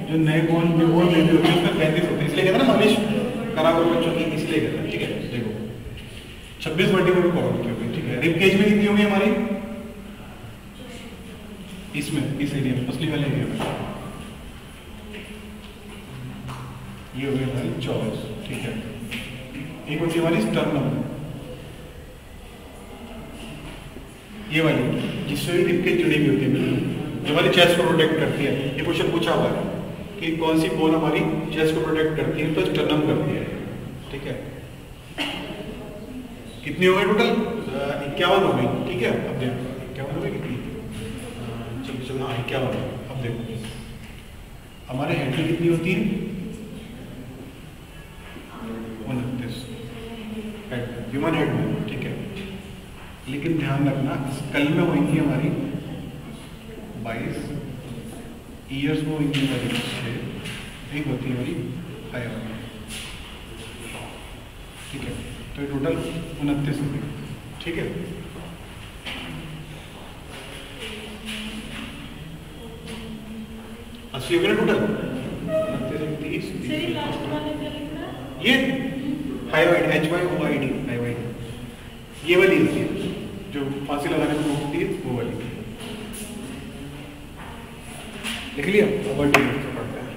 जो नए बोर्न न्यूबॉर्न बेबी होती है उसमें 35 होते हैं, इसलिए कहते हैं ना मालिश करा करो बच्चों की, इसलिए कहते हैं, ठीक है। देखो 26 वर्टिब्रल कॉलम की होगी, ठीक है। रिब केज में कितनी होगी हमारी? इसमें, इस एरिया में, पसली वाले एरिया में ये हो गई हमारी 24, ठीक है। एक होती है हमारी स्टर्नम, ये वाली जिससे रिब केज जुड़ी हुई होती है, जो हमारी चेस्ट को प्रोटेक्ट करती है। ये क्वेश्चन पूछा हुआ है, कि कौन सी बोन हमारी चेस्ट को प्रोटेक्ट करती है, तो स्टर्नम करती है। ठीक है, कितनी हो गई टोटल? 51 हो गई। ठीक है, अब देखो 51 हो गई कितनी? चलो हाँ 51। अब देखो हमारे हेड की कितनी होती है? 29 हेड, ह्यूमन हेड में। ठीक है, लेकिन ध्यान रखना स्कल में होंगी हमारी 22, ईयर्स में होंगी हमारी 6, एक होती है हमारी हायर। ठीक है, तो ये टोटल 29 हो गई। ठीक है, अस्सी हो गया ना टोटल? 29, 30, ये हाइवाइड HYOID हाइवाइड, ये वाली होती है जो फांसी लगाने में होती है, वो वाली। लिख लिया? ओवर डी पढ़ते हैं।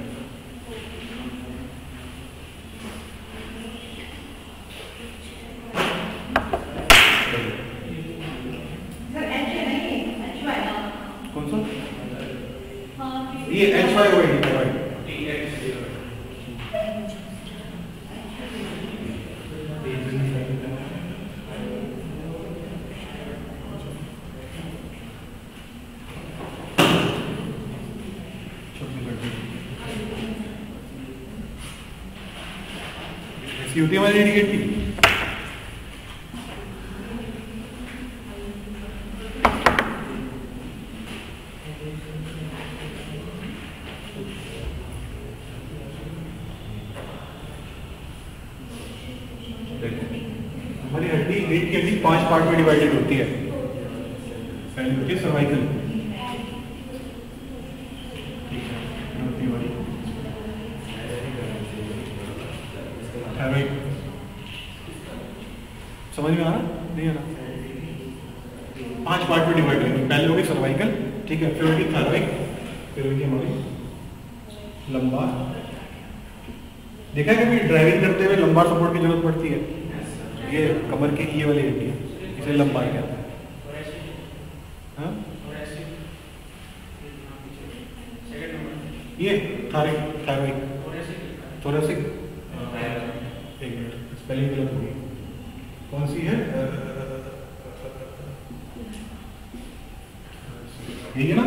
कौन सा? ये HYOID हाइवाइड। ऐसी होती है हमारी डेडिकेट की। हमारी हड्डी, रीढ़ की हड्डी 5 पार्ट में डिवाइडेड होती है। पहली होती है सर्वाइकल, समझ में आ रहा? नहीं आ रहा? 5 पार्ट में डिवाइड होगी। पहले होगी सर्वाइकल, ठीक है, फिर होगी थायराइड, फिर होगी हमारी लंबार। देखा है कभी ड्राइविंग करते हुए लंबार सपोर्ट की जरूरत पड़ती है? ये कमर की ये वाली हड्डी है, इसे लंबार कहते हैं। हाँ? ये थायराइड, थोरेसिक, एक मिनट स्पेलिंग गलत होगी। कौन सी है? यही है ना?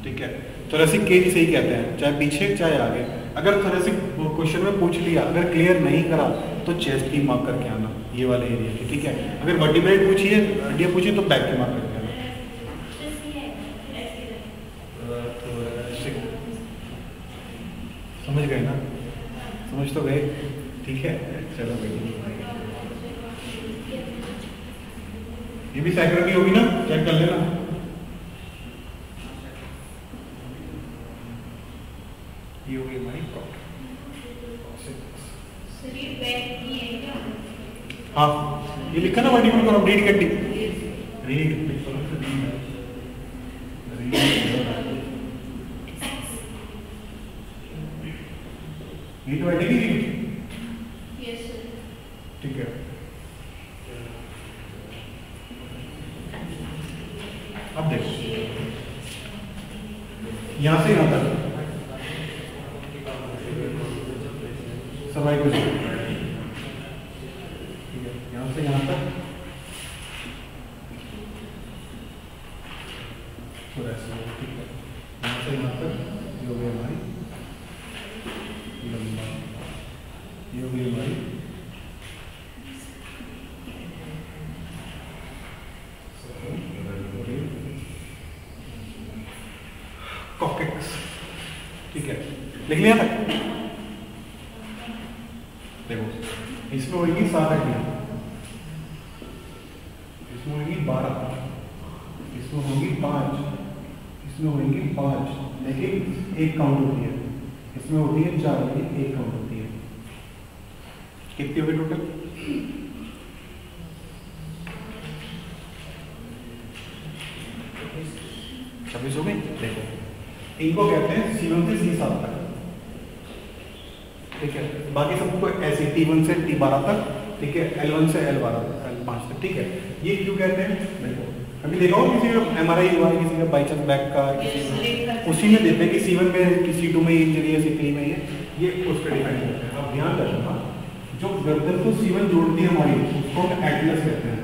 ठीक है, थोरेसिक केज सही कहते हैं, चाहे पीछे चाहे आगे। अगर थोरेसिक क्वेश्चन में पूछ लिया, अगर क्लियर नहीं करा तो चेस्ट की मार्क करके आना, ये वाले एरिया की। ठीक है, अगर वर्टिब्रेट पूछिए, हड्डियां पूछिए तो बैक की मार्क करके आना। समझ गए ना? समझ तो गए? ठीक है, चलो भाई। ये भी साइकिल की होगी ना, चेक कर लेना। ये होगी हमारी हाँ, ये लिखा ना वर्टिकल कॉलम, रीढ़ की हड्डी, रीढ़ रीढ़ बैठेगी रीढ़। ठीक है, अब देखो यहां से यहां तक सर्वाइकल, ठीक है, यहां से यहां तक ठीक है, यहां से यहां तक जो भी हमारी लंबा, ये भी हमारी कॉकेक्स। ठीक है, लिख लिया था? देखो इसमें होगी 7 हड्डियां, इसमें होगी 12, इसमें होगी 5, इसमें होगी 5, लेकिन एक काउंट होती है, इसमें होती है 4, लेकिन एक काउंट होती है। कितनी होगी टोटल? 26 हो गई। देखो इनको कहते हैं C1 से C7 तक। ठीक है, बाकी सबको ऐसे T1 से T12 तक। ठीक है, L1 से L5 तक। ठीक है, ये क्यों कहते हैं? देखो अभी देखा हो किसी का MRI हुआ है, किसी का बाई चांस बैक का, किसी का उसी में देते हैं कि C1 में कि C2 में इंजरी है, C3 में है, ये उस पर डिपेंड करता है। अब ध्यान रखना, जो गर्दन को C1 जोड़ती है हमारी, उसको हम एटलस कहते हैं।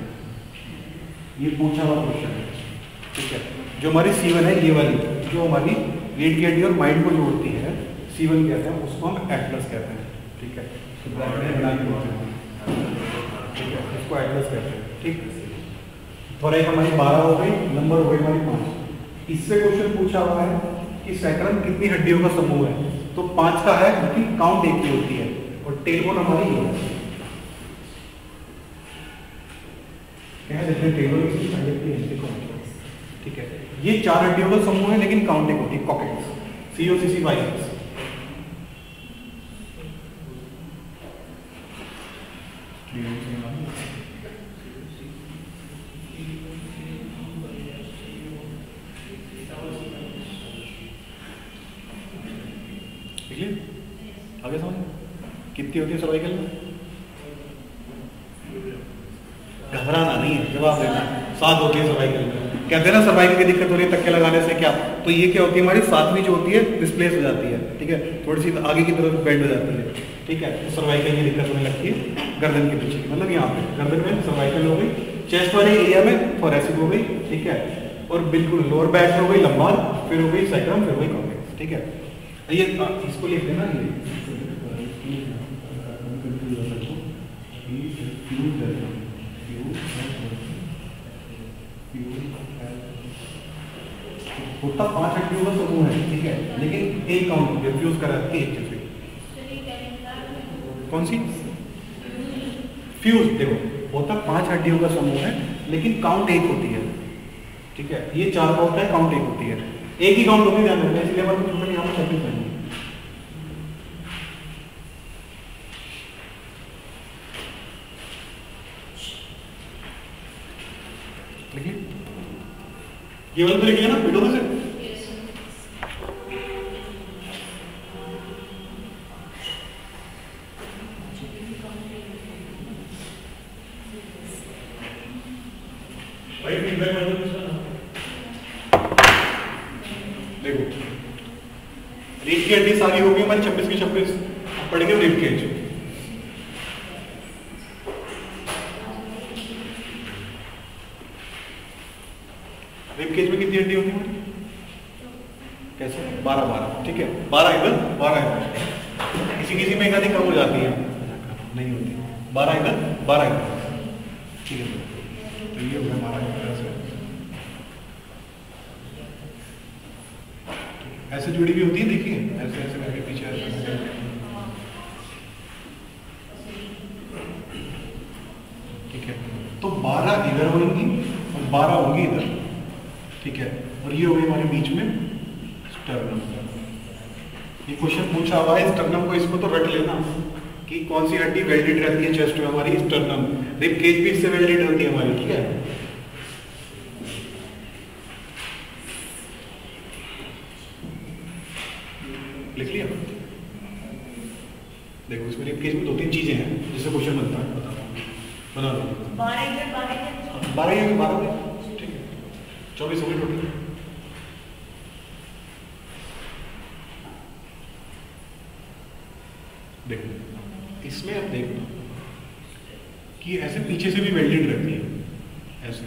ये पूछा हुआ क्वेश्चन है, ठीक है। जो हमारी C1 है, ये वाली जो हमारी रीढ़ की हड्डी और माइंड को जोड़ती है, C1 कहते हैं, उसको हम एटलस कहते हैं, ठीक है। ठीक है, इसको एटलस कहते हैं, ठीक। थोड़ा हमारी 12 हो गई, नंबर हो गई हमारी 5। इससे क्वेश्चन पूछा हुआ है कि सैक्रम कितनी हड्डियों का समूह है, तो 5 का है, क्योंकि काउंट एक की होती है, और टेलबोन हमारी ये है। कह देते हैं टेलबोन इसकी साइड पे ऐसे काउंट, ठीक है। ये 4 हड्डियों का समूह है, लेकिन काउंट एक होती है, कॉकेट्स, COCC बाइसेप्स। आगे समझ कितनी होती है सर्वाइकल में? घबराना नहीं है, जवाब देना। 7 होती है सर्वाइकल में। कहते हैं ना सर्वाइकल की दिक्कत हो रही है तकिया लगाने से, क्या तो ये क्या होती है हमारी 7वीं जो होती है डिस्प्लेस हो जाती है, ठीक है, थोड़ी सी आगे की तरफ बेंड हो जाती है, ठीक है। तो सर्वाइकल की दिक्कत होने लगती है गर्दन के पीछे, मतलब यहाँ पे गर्दन में सर्वाइकल हो गई, चेस्ट वाले एरिया में थोरेसिक हो गई, ठीक है, और बिल्कुल लोअर बैक हो गई लंबार, फिर हो गई सैक्रम, फिर हो गई कॉर्टेक्स, ठीक है। ये इसको लिख देना, ये होता 5 हड्डियों का समूह है, ठीक है, लेकिन एक काउंट फ्यूज करा के एक चीज कौन सी फ्यूज, देखो होता 5 हड्डियों का समूह है, लेकिन काउंट एक होती है, ठीक है। ये 4 का होता है, काउंट एक होती है, एक ही काउंट होती है, ध्यान रखना, इसलिए हमारे को यहाँ पर सेटिंग करनी है। ये वाला तो लिखिए ना वीडियो से, भाई फीडबैक देखो रीढ़ की हड्डी सारी होगी हमारी 26 की 26, अब पढ़ेंगे रिब केज। रिब केज में कितनी हड्डी होती है हमारी? कैसे? 12, ठीक है, 12 इधर 12 इधर, किसी किसी में एक आधी कम हो जाती है, नहीं होती, 12 इधर 12 इधर, ठीक है। तो ये होगा हमारा ऐसे जुड़ी भी होती है, देखिए ऐसे ऐसे करके पीछे ऐसे, ठीक है। तो 12 इधर होंगी और 12 होंगी इधर, ठीक है, और ये होगी हमारे बीच में स्टर्नम। ये क्वेश्चन पूछा हुआ है स्टर्नम को, इसको तो रट लेना कि कौन सी हड्डी वेल्डेड रहती है चेस्ट में हमारी, स्टर्नम। रिब केज भी इससे वेल्डेड होती है हमारी, ठीक है। लिख लिया? देखो इसमें रिब केज में 2-3 चीजें हैं जिससे क्वेश्चन बनता है, बना लो। 12 ठीक है, 24 हो गई टोटल। देखो इसमें आप देखना कि ऐसे पीछे से भी वेल्डेड रहती है, ऐसे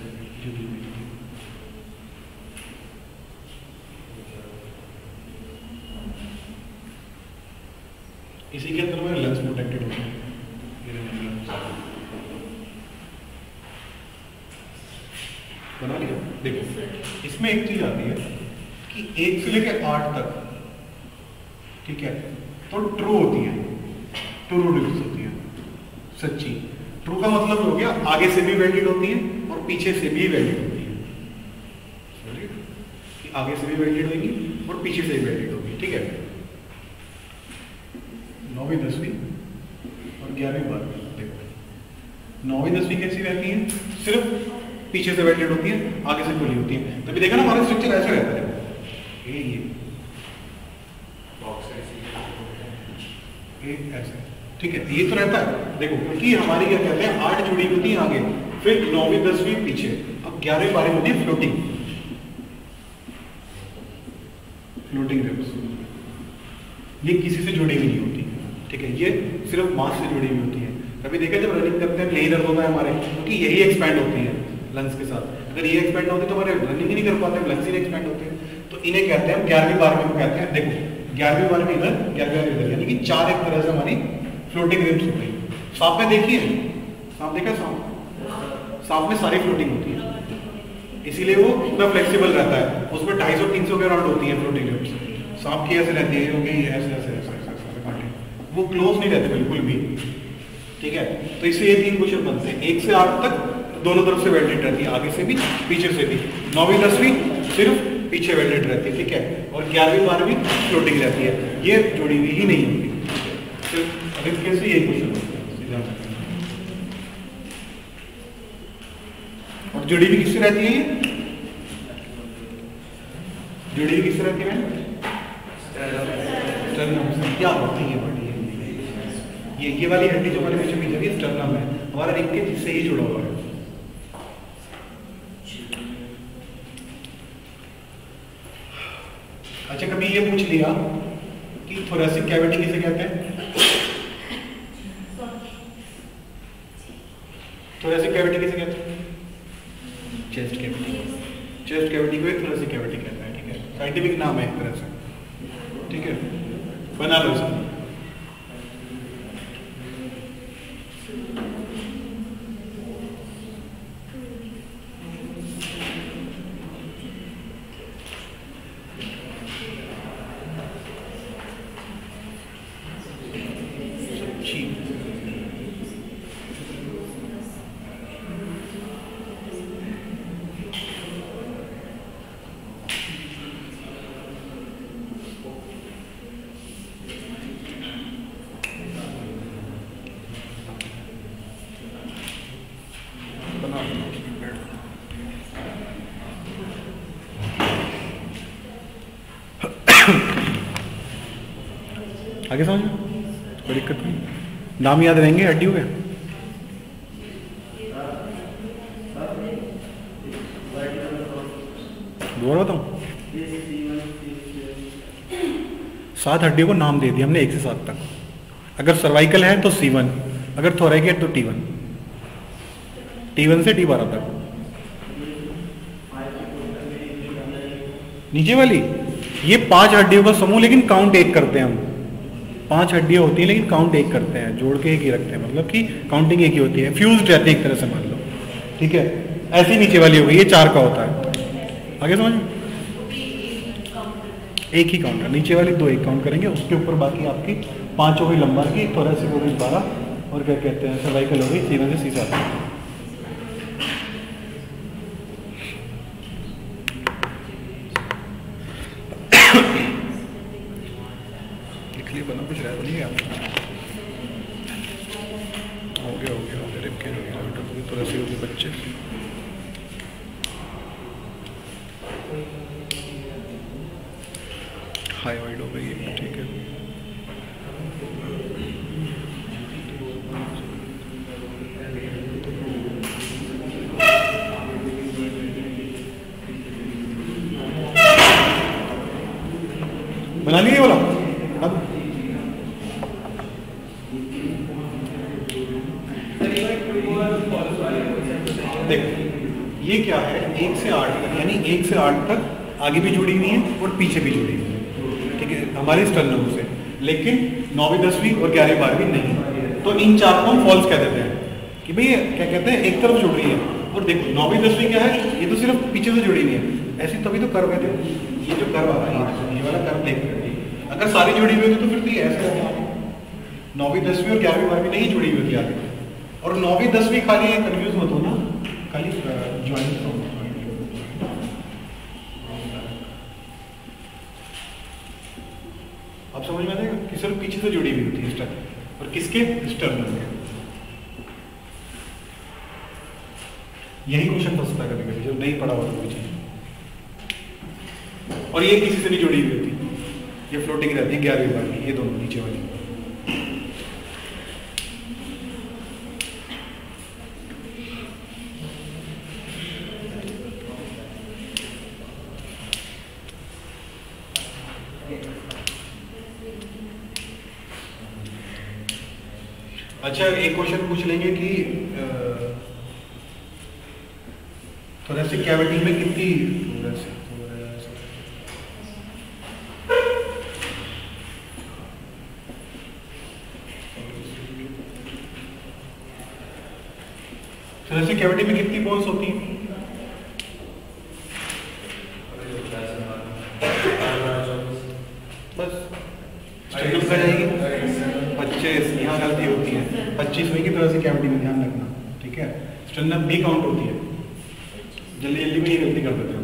इसी के अंदर मेरे लंग्स प्रोटेक्टेड होते हैं। बना लिया? देखो इसमें एक चीज आती है कि 1 से लेकर 8 तक, ठीक है, तो ट्रू होती है, ट्रू डिजिट्स होती है, सच्ची। ट्रू का मतलब हो गया आगे से भी वैलिड होती है और पीछे से भी वैलिड होती है, कि आगे से भी वैलिड होगी और पीछे से भी वैलिड होगी, ठीक है। 9वीं 10वीं और 11वीं 12वीं, देखो 9वीं 10वीं कैसी रहती है, सिर्फ पीछे से वैलिड होती है, आगे से खुली होती है। तभी देखा ना हमारा स्ट्रक्चर ऐसे रहता है, ये ऐसे, ठीक है, ये तो रहता है। देखो क्योंकि हमारी क्या कहते हैं 8 जुड़ी होती है आगे, फिर 9वीं 10वीं पीछे। अब 11वीं 12वीं होती है फ्लोटिंग रिब्स। ये किसी से जुड़ी हुई नहीं होती, ठीक है, ये सिर्फ मास से जुड़ी हुई होती है। कभी देखा जब रनिंग करते हैं यही दर्द होता है हमारे, क्योंकि यही एक्सपैंड होती है लंग्स के साथ। अगर ये एक्सपैंड होती तो हमारे रनिंग ही नहीं कर पाते, लंग्स ही नहीं एक्सपैंड होते हैं। तो इन्हें कहते हैं 11वीं 12वीं को कहते हैं, देखो 11वीं 12वीं इधर 11वीं 12वीं इधर, यानी कि 4 एक तरह से हमारी फ्लोटिंग रिब्स हो गई। सांप में देखिए, सांप देखा, सांप में सारी फ्लोटिंग होती है, इसीलिए वो इतना फ्लेक्सिबल रहता है। उसमें 250 300 के अराउंड होती है फ्लोटिंग रिब्स। सांप की ऐसे रहती है, क्योंकि ऐसे ऐसे ऐसे कांटे, वो क्लोज नहीं रहते बिल्कुल भी, ठीक है। तो इससे ये 3 क्वेश्चन बनते हैं। 1 से 8 तक दोनों तरफ से वेल्डेड रहती है, आगे से भी पीछे से भी। 9वीं 10वीं सिर्फ पीछे वेल्डेड रहती है, ठीक है। और 11वीं 12वीं फ्लोटिंग रहती है, ये जुड़ी हुई ही नहीं होती। सिर्फ अभी कैसे यही क्वेश्चन होता है। और जुड़ी हुई किससे रहती है? जुड़ी हुई किससे रहती है? स्टर्नम से। क्या होती है बड़ी, ये वाली हड्डी जो हमारे पीछे पीछे है स्टर्नम है, हमारा रिंग के जिससे ही जुड़ा हुआ है। अच्छा, कभी ये पूछ लिया कि थोरेसिक कैविटी किसे कहते हैं? थोरेसिक कैविटी किसे कहते हैं? Chest cavity. चेस्ट कैविटी को थोरेसिक कैविटी कहते हैं, ठीक है, साइंटिफिक नाम है एक तरह से, ठीक है, बना लो इसको। आगे समझ में कोई दिक्कत नहीं, नाम याद रहेंगे हड्डियों के। दोबारा बताऊं, 7 हड्डियों को नाम दे दिया हमने 1 से 7 तक। अगर सर्वाइकल है तो C1, अगर थोरैक है तो T1, T1 से T12 तक। नीचे वाली ये 5 हड्डियों का समूह, लेकिन काउंट 1 करते हैं हम। 5 हड्डियां होती हैं लेकिन काउंट 1 करते हैं, जोड़ के 1 ही रखते हैं, मतलब कि काउंटिंग 1 ही होती है, फ्यूज्ड रहती है एक तरह से मान लो, ठीक है। ऐसी नीचे वाली हो गई, ये 4 का होता है। आगे समझ, 1 ही काउंट है, नीचे वाली 2 1 काउंट करेंगे, उसके ऊपर बाकी आपकी 5 हो गई लंबार की, थोरेसिक हो गई 12, और क्या कहते हैं सर्वाइकल हो गई 3 से C7। बना कुछ रहा नहीं आप हो गया रिप के थोड़ा सी होगी बच्चे। हाई वाइड हो गई, ठीक है। बना लिए बोला अब देखो ये क्या है, 1 से 8 तक, यानी 1 से 8 तक आगे भी जुड़ी हुई है और पीछे भी जुड़ी हुई है, ठीक है, हमारे स्टर्नम से। लेकिन 9वीं 10वीं और 11वीं 12वीं नहीं, तो इन 4 को हम फॉल्स कह देते हैं कि भाई क्या कहते हैं एक तरफ जुड़ रही है। और देखो 9वीं 10वीं क्या है, ये तो सिर्फ पीछे से जुड़ी नहीं है, ऐसी तभी तो कर्व है। ये जो कर्व आ रहा है, ये वाला कर्व देख रहे हैं, अगर सारी जुड़ी हुई होती तो फिर तो ये ऐसे रहता है। 9वीं 10वीं और 11वीं 12वीं नहीं जुड़ी हुई होती आगे, और 9वीं 10वीं खाली कंफ्यूज मत हो ना, खाली ज्वाइंट हो। आप समझ में आएगा कि सिर्फ पीछे से जुड़ी हुई होती है स्टर्नम, और किसके स्टर्नम के। यही क्वेश्चन फंसता है कभी कभी जो नहीं पढ़ा हुआ कोई चीज, और ये किसी से नहीं जुड़ी हुई होती, ये फ्लोटिंग रहती है 11वीं 12वीं, ये दोनों नीचे वाली। अच्छा एक क्वेश्चन पूछ लेंगे कि थोरेसिक कैविटी में कितनी थोरेसिक कैविटी में कितनी बोन्स होती हैं? बस स्टेटस कर जाएगी 25, यहाँ गलती होती है 25 हुई की थोरेसिक कैविटी में ध्यान रखना, ठीक है। स्टेटस भी काउंट होती है, जल्दी जल्दी में ये गलती कर देते हैं।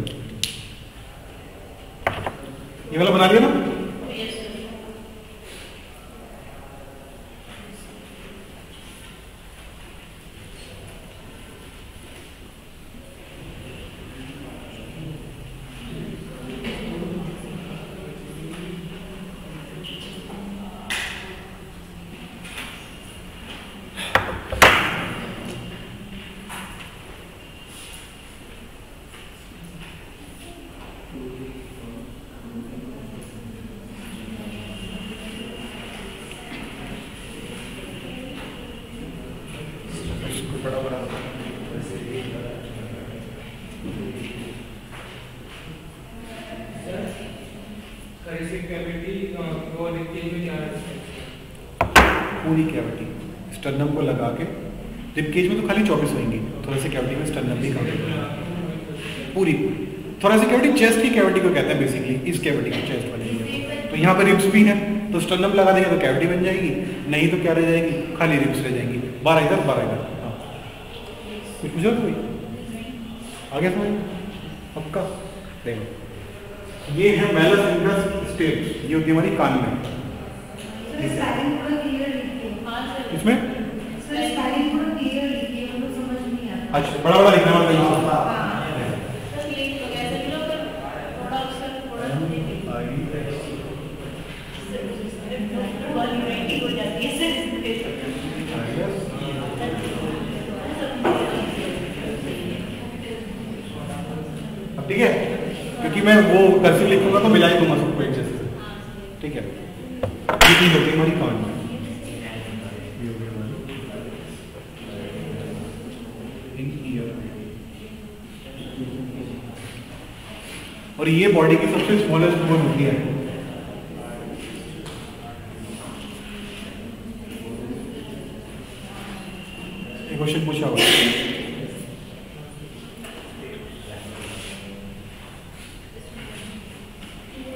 ये वाला बना लिया ना? पूरी कैविटी स्टर्नम को लगा के, रिब केज में तो खाली 24 होंगी, थोरेसिक कैविटी में स्टर्नम भी काउंट पूरी। थोरेसिक कैविटी चेस्ट की कैविटी को कहते हैं बेसिकली, इस कैविटी की चेस्ट बनेगी। तो यहाँ पर रिब्स भी हैं, तो स्टर्नम लगा देंगे तो कैविटी बन जाएगी, नहीं तो क्या रह जाएगी, खाली रिब्स रह जाएंगी। 12 इधर 12 इधर। हाँ कुछ पूछो कोई आगे समझ पक्का? देखो ये है मैलस इंडस स्टेट, ये होती है हमारी कान में। इसमें अच्छा बड़ा बड़ा लिखना वाला अब ठीक है, क्योंकि मैं वो कर्सिव लिखूंगा तो मिला ही दूंगा सबको एक जैसे, ठीक है। ये चीज होती है हमारी कान में, और ये बॉडी की सबसे स्मॉलेस्ट बोन होती है। एक क्वेश्चन पूछा हुआ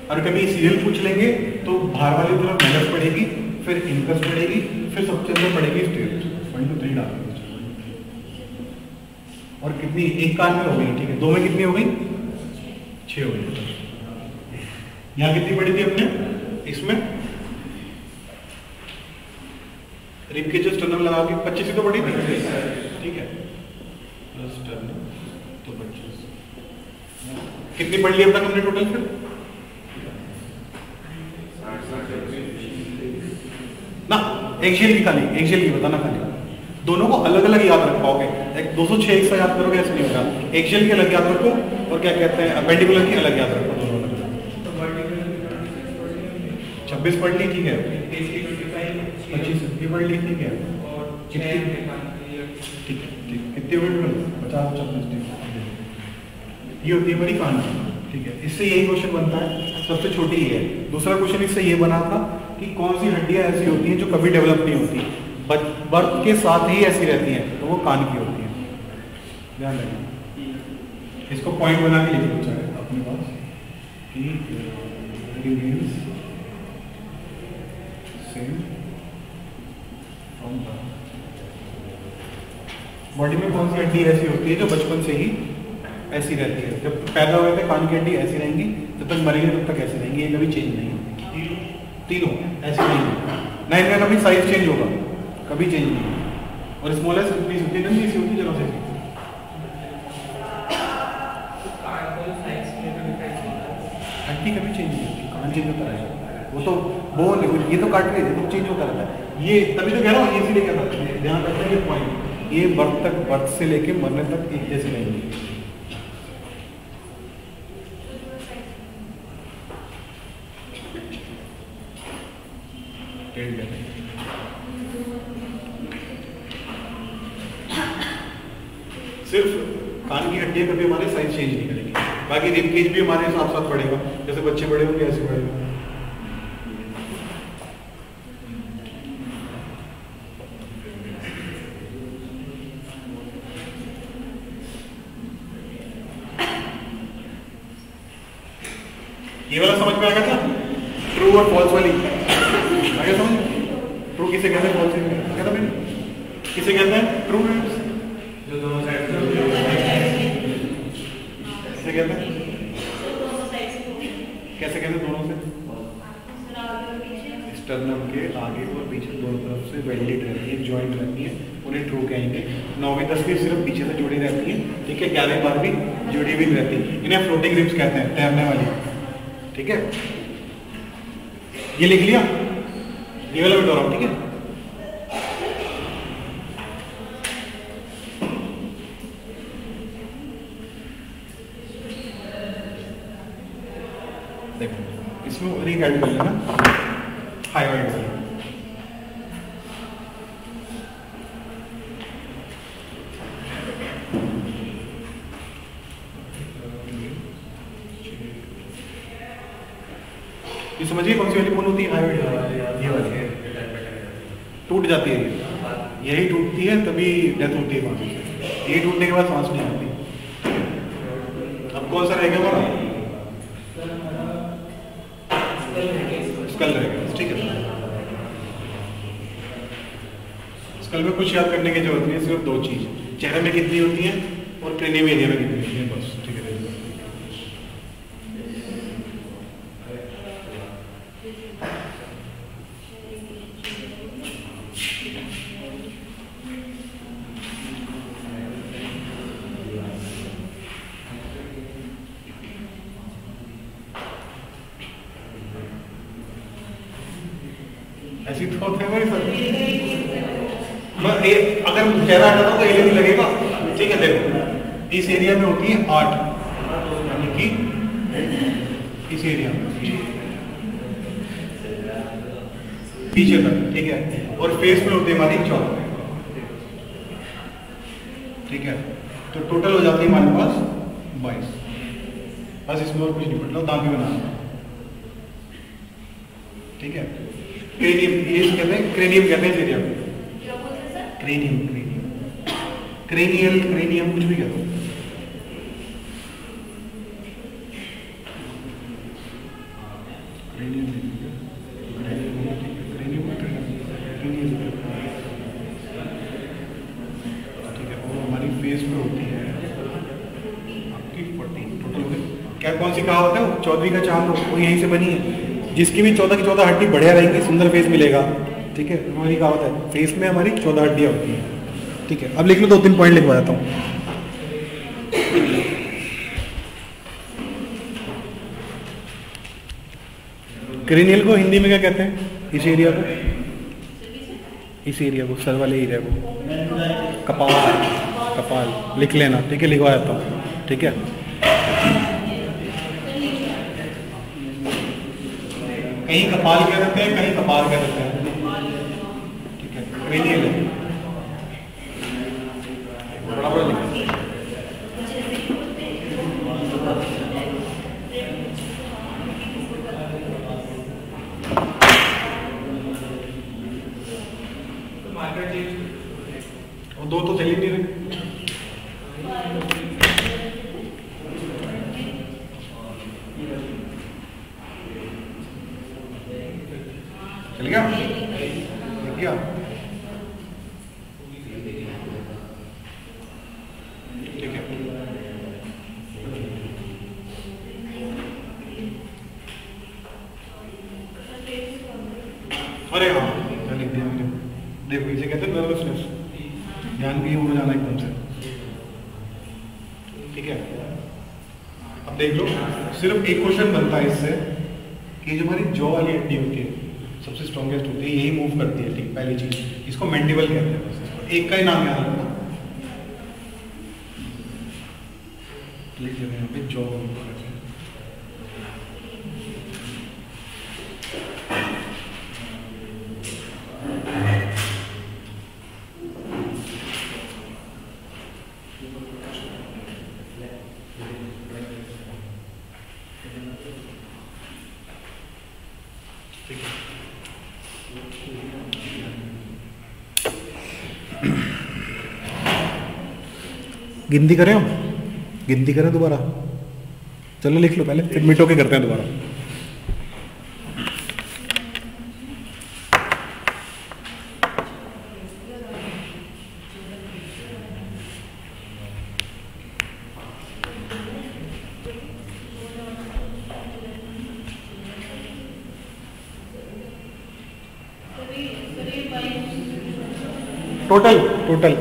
और कभी सीरियल पूछ लेंगे तो बाहर वाली तरफ मेलस पड़ेगी, फिर इनकस पड़ेगी, फिर सबसे अंदर पड़ेगी स्टेट। 1 2 3 डाल और कितनी एक कान में हो गई, ठीक है। 2 में कितनी हो गई? 6 हो गई। यहाँ कितनी पड़ी थी अपने? इसमें रिब के जो स्टर्नम लगा के 25 ही तो पड़ी थी, ठीक है। प्लस स्टर्नम तो 25 कितनी पड़ ली अब तक हमने टोटल? फिर ना एक्शियल की खाली, एक्शियल की बताना खाली, दोनों को अलग अलग याद रख पाओगे। 206 एक साथ याद करोगे ऐसे नहीं होगा। एक्शियल की अलग याद रखो और क्या कहते हैं अपेंडिकुलर की अलग याद रखो, दोनों अलग। 26 पढ़ ली, ठीक है। 25 भी पढ़ ली, ठीक है। ठीक है, कितने हुए? 50 26। ये होती है हमारी कान की, ठीक है। इससे यही क्वेश्चन बनता है, सबसे छोटी ही है। दूसरा क्वेश्चन इससे ये बना था कि कौन सी हड्डियां ऐसी होती हैं जो कभी डेवलप नहीं होती, बर्थ के साथ ही ऐसी रहती हैं, तो वो कान की होती है। ध्यान रखना, इसको पॉइंट बना के लिख दो चाहे अपने पास कि बॉडी में कौन सी हड्डी ऐसी होती है जो बचपन से ही ऐसी रहती है। जब पैदा हुए थे कान की हड्डी ऐसी रहेंगी, जब तक मरेंगे तब तक ऐसी रहेंगी, ये कभी चेंज नहीं होगी। तीनों ऐसे नहीं होगी, ना इनका कभी साइज चेंज होगा, कभी चेंज नहीं होगा। और स्मॉलेस्ट कितनी होती है? नहीं ऐसी होती जरा से हड्डी कभी चेंज नहीं होती, कान चेंज होता रहेगा। वो तो बोन ये तो काट रही है, तो चेंज होता रहता है। ये तभी तो कह रहा हूँ, ये इसीलिए कहता है, ध्यान रखना ये पॉइंट, ये बर्थ से लेके मरने तक एक जैसे रहेंगे। सिर्फ कान की हड्डियाँ कभी हमारे साइज चेंज नहीं करेंगी, बाकी रिब केज भी हमारे साथ साथ बढ़ेगा, जैसे बच्चे बड़े होंगे ऐसे बढ़ेगा। ये वाला समझ में आ गया था, ट्रू और फॉल्स वाली आ गया समझ? ट्रू किसे कहते हैं, फॉल्स किसे कहते हैं? किसे कहते हैं ट्रू? जो दोनों साइड किसे कहते हैं? कैसे कहते हैं दोनों से? स्टर्नम के आगे और पीछे दोनों तरफ से वेल्डेड रहती है, जॉइंट रहती है, उन्हें ट्रू कहेंगे। 9वीं 10वीं सिर्फ पीछे से जुड़ी रहती है, ठीक है। 11वीं 12वीं जुड़ी भी रहती है, इन्हें फ्लोटिंग रिब्स कहते हैं, तैरने वाली, ठीक है। ये लिख लिया, ये वाला भी दोहराओ, ठीक है। देखो इसमें रिंग ऐड कर लेना, हाईलाइट कर लेना। ये समझिए कौन सी वाली बोन होती है, हाईलाइट, ये वाली टूट जाती है, यही टूटती है तभी डेथ होती है सांस से, ये टूटने के बाद सांस नहीं आती। अब कौन सा रहेगा हमारा? स्कल रहेगा, ठीक है। स्कल में कुछ याद करने की जरूरत नहीं है, सिर्फ दो चीज, चेहरे में कितनी होती है और क्रेनियम एरिया में कितनी होती है, बस, ठीक है। ऐसी तो होते हैं मेरे साथ। अगर चेहरा हटाता तो एलियन लगेगा, ठीक है। देखो इस एरिया में होती है 8, यानी कि इस एरिया में पीछे तक, ठीक है। और फेस में होती है हमारी 14, ठीक है। तो टोटल हो जाती है हमारे पास 22। बस इसमें और कुछ नहीं, मतलब दांत भी बनाना, ठीक है। क्रेनियम, ये कहते हैं क्रेनियम, कहते हैं इस एरिया को क्रेनियम, क्रेनियल, क्रेनियम, कुछ भी कहते हैं। ठीक है। और हमारी फेस में होती है आपकी 14, टोटल हो गए। क्या कौन सी कहावत है, 14वीं का चांद वो यहीं से बनी है, जिसकी भी 14 की 14 हड्डी बढ़िया रहेंगी, सुंदर फेस मिलेगा, ठीक है। हमारी कहावत है, फेस में हमारी 14 हड्डियाँ होती हैं, ठीक है। अब लिख लो, 2-3 पॉइंट लिखवा देता हूँ। क्रेनियल को हिंदी में क्या कहते हैं, इस एरिया को, इस एरिया को, सर वाले एरिया को कपाल, कपाल लिख लेना, ठीक है। लिखवा देता हूँ, ठीक है। कहीं कपाल कह देते हैं, कहीं कपाल कह देते हैं, ठीक है। क्रेनियल है, बड़ा बड़ा लिखा। और दो तो चल ही नहीं रहे, चल गया, लिख गया, ठीक है। अरे हाँ, लिख दिया मैंने। देखो इसे कहते हैं नर्वसनेस, ध्यान भी हो जाना एकदम से, ठीक है। अब देख लो, सिर्फ एक क्वेश्चन बनता है इससे कि जो हमारी जॉ वाली हड्डी होती है, सबसे स्ट्रॉन्गेस्ट होती है, यही मूव करती है, ठीक। पहली चीज इसको मैंडिबल कहते हैं, बस इसको एक का ही नाम याद रखना, लिख देना यहाँ पे जॉ। गिनती करें हम, गिनती करें दोबारा, चलो लिख लो पहले, फिर मिटो के करते हैं दोबारा। टोटल टोटल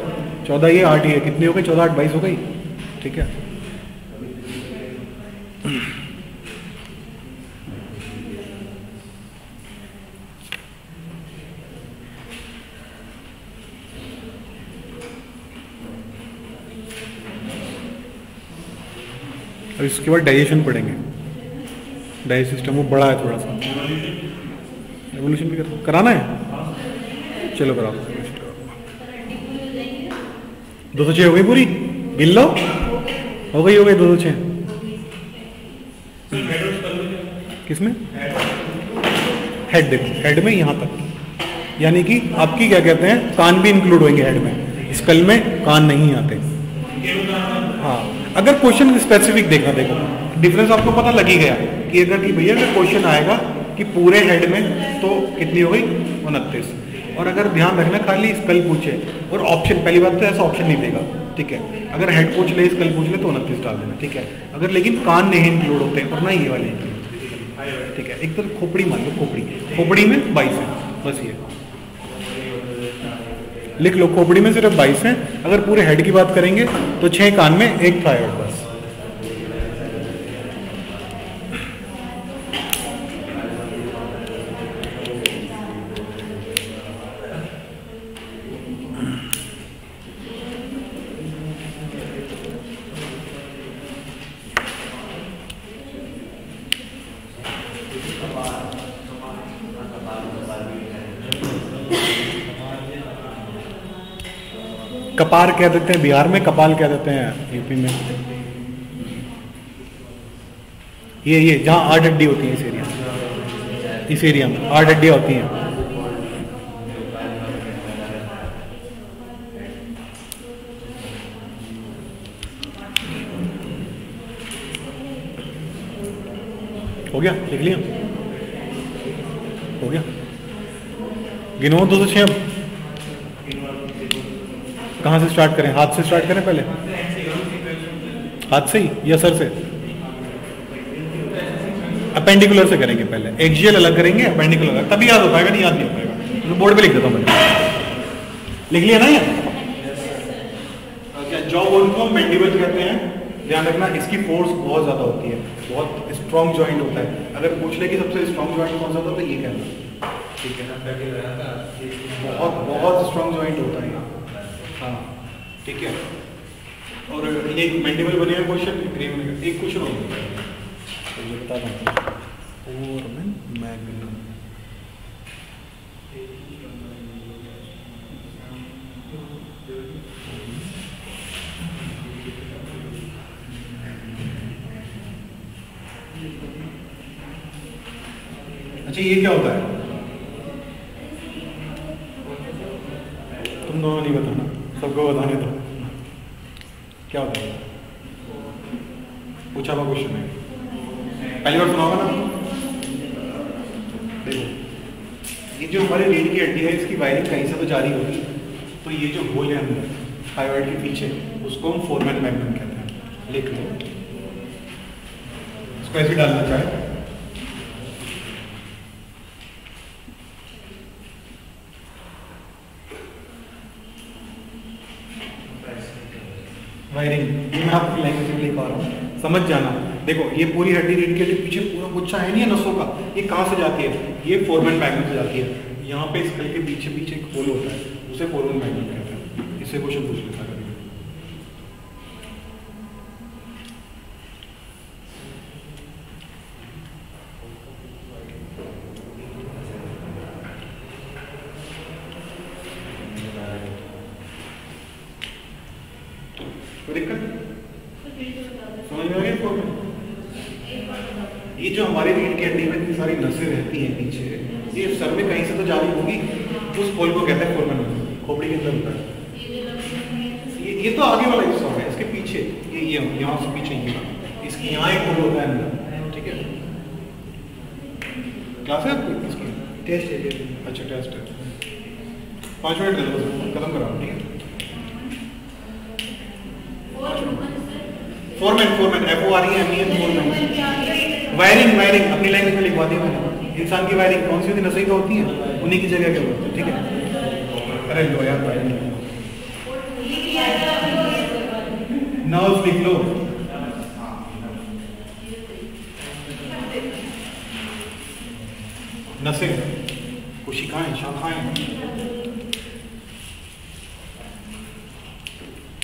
14 ये 8 ये कितनी हो गई, 14 8 22 हो गई, ठीक है। अब इसके बाद डाइजेशन पढ़ेंगे, डाइजेस्ट सिस्टम वो बड़ा है थोड़ा सा, रेवोल्यूशन भी कराना है, चलो कराओ। 206 हो गई पूरी, गिन लो, हो गई 206। किसमें? हेड, देखो हेड में यहाँ तक, यानी कि आपकी क्या कहते हैं, कान भी इंक्लूड होंगे हेड में, स्कल में कान नहीं आते। हाँ, अगर क्वेश्चन स्पेसिफिक देखना, देखो डिफरेंस आपको पता लग ही गया कि अगर कि भैया अगर क्वेश्चन आएगा कि पूरे हेड में तो कितनी हो गई 29, और अगर ध्यान रखना खाली स्कल पूछे और ऑप्शन, पहली बात तो ऐसा ऑप्शन नहीं देगा, ठीक है। अगर हेड पूछ ले स्कल पूछ ले तो 29 डाल देना, ठीक है। अगर लेकिन कान नहीं इंक्लूड होते हैं और ना ये वाले, ठीक है। एक तो खोपड़ी मान लो, खोपड़ी में 22 है, बस ये लिख लो, खोपड़ी में सिर्फ 22 है। अगर पूरे हेड की बात करेंगे तो 6 कान में 1 थायराइड बस। कपार कह देते हैं बिहार में, कपाल कह देते हैं यूपी में। ये जहाँ 8 हड्डी होती है इस एरिया में 8 हड्डियाँ होती हैं। हो गया, लिख लिया, हो गया। गिनो 206। कहाँ से स्टार्ट करें, हाथ से स्टार्ट करें पहले, हाथ से ही या सर से? अपेंडिकुलर से करेंगे पहले, एक्सियल अलग करेंगे, अपेंडिकुलर अलग, तभी याद हो पाएगा, नहीं याद नहीं हो पाएगा। तो बोर्ड पे लिख देता हूँ मैंने, लिख लिया ना ये? जॉ बोन को मैंडिबल कहते हैं, ध्यान रखना इसकी फोर्स बहुत ज्यादा होती है, बहुत स्ट्रॉन्ग जॉइंट होता है। अगर पूछ ले कि सबसे स्ट्रॉन्ग जॉइंट कौन सा होता है तो ये कहना, ठीक है। बहुत बहुत स्ट्रॉन्ग जॉइंट होता है, हाँ ठीक है। और एक मैंडिबल बने हुए क्वेश्चन, एक क्वेश्चन होगा तो ये बता दूँ, फोरमेन मैग्नम, अच्छा ये क्या होता है? तुम दोनों नहीं बताना, सबको बताने दो। क्या होता है? पूछा हुआ क्वेश्चन है, पहली बार सुना होगा ना। देखो ये जो हमारी रीढ़ की हड्डी है, इसकी वायरिंग कहीं से तो जारी होगी, तो ये जो होल है अंदर थायराइड के पीछे, उसको हम फोरमेन मैग्नम कहते हैं। लिख लो, इसको ऐसे डालना चाहे, वायरिंग, ये मैं आपकी लैंग्वेज में लिखा रहा हूँ, समझ जाना। देखो ये पूरी हड्डी रीढ़ के पीछे पूरा गुच्छा है नहीं नसों का, ये कहाँ से जाती है? ये फोरमेन मैग्नम से जाती है। यहाँ पे स्कल के पीछे पीछे एक होल होता है, उसे फोरमेन मैग्नम कहते हैं। इससे क्वेश्चन पूछ लेता है कभी। दिक्कत समझ में आ गया? ये जो हमारे रीढ़ की हड्डी में इतनी सारी नसें रहती हैं पीछे, ये सर में कहीं से तो जारी होगी, उस होल को कहते हैं फोरमन, खोपड़ी के अंदर होता है। ये तो आगे वाला हिस्सा है, इसके पीछे ये यहाँ से पीछे ये इसकी यहाँ एक होल होता है अंदर, ठीक है। क्लास है आपकी इसकी? टेस्ट है। अच्छा टेस्ट है, 5 मिनट दे दो, खत्म कराओ, ठीक है। Foreman FOREMEN foreman. वायरिंग अपनी लैंग्वेज में लिखवा दी मैंने। इंसान की वायरिंग कौन सी होती है? नसों का होती है, उन्हीं की जगह के होते हैं, ठीक है। अरे लो यार वायरिंग नर्व्स लिख लो। नसें, कोशिकाएं, शाखाएं,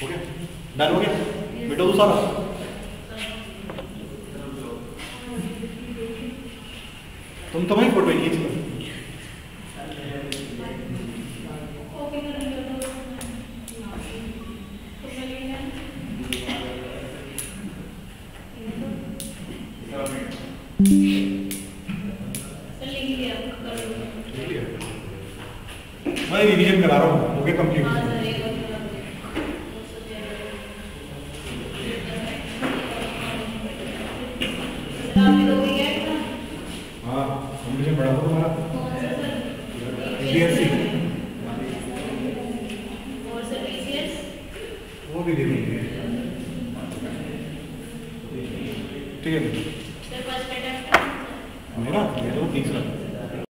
हो गया? डन हो गया? बेटा तो सारा तुम तो वही फोटो खींच लो। मैं रिवीजन करा रहा हूँ, हो गया कंप्लीट। हाँ कंप्लीशन बढ़ा दो तुम्हारा। BSc वो भी दे देंगे, ठीक है। मेरा तो तीसरा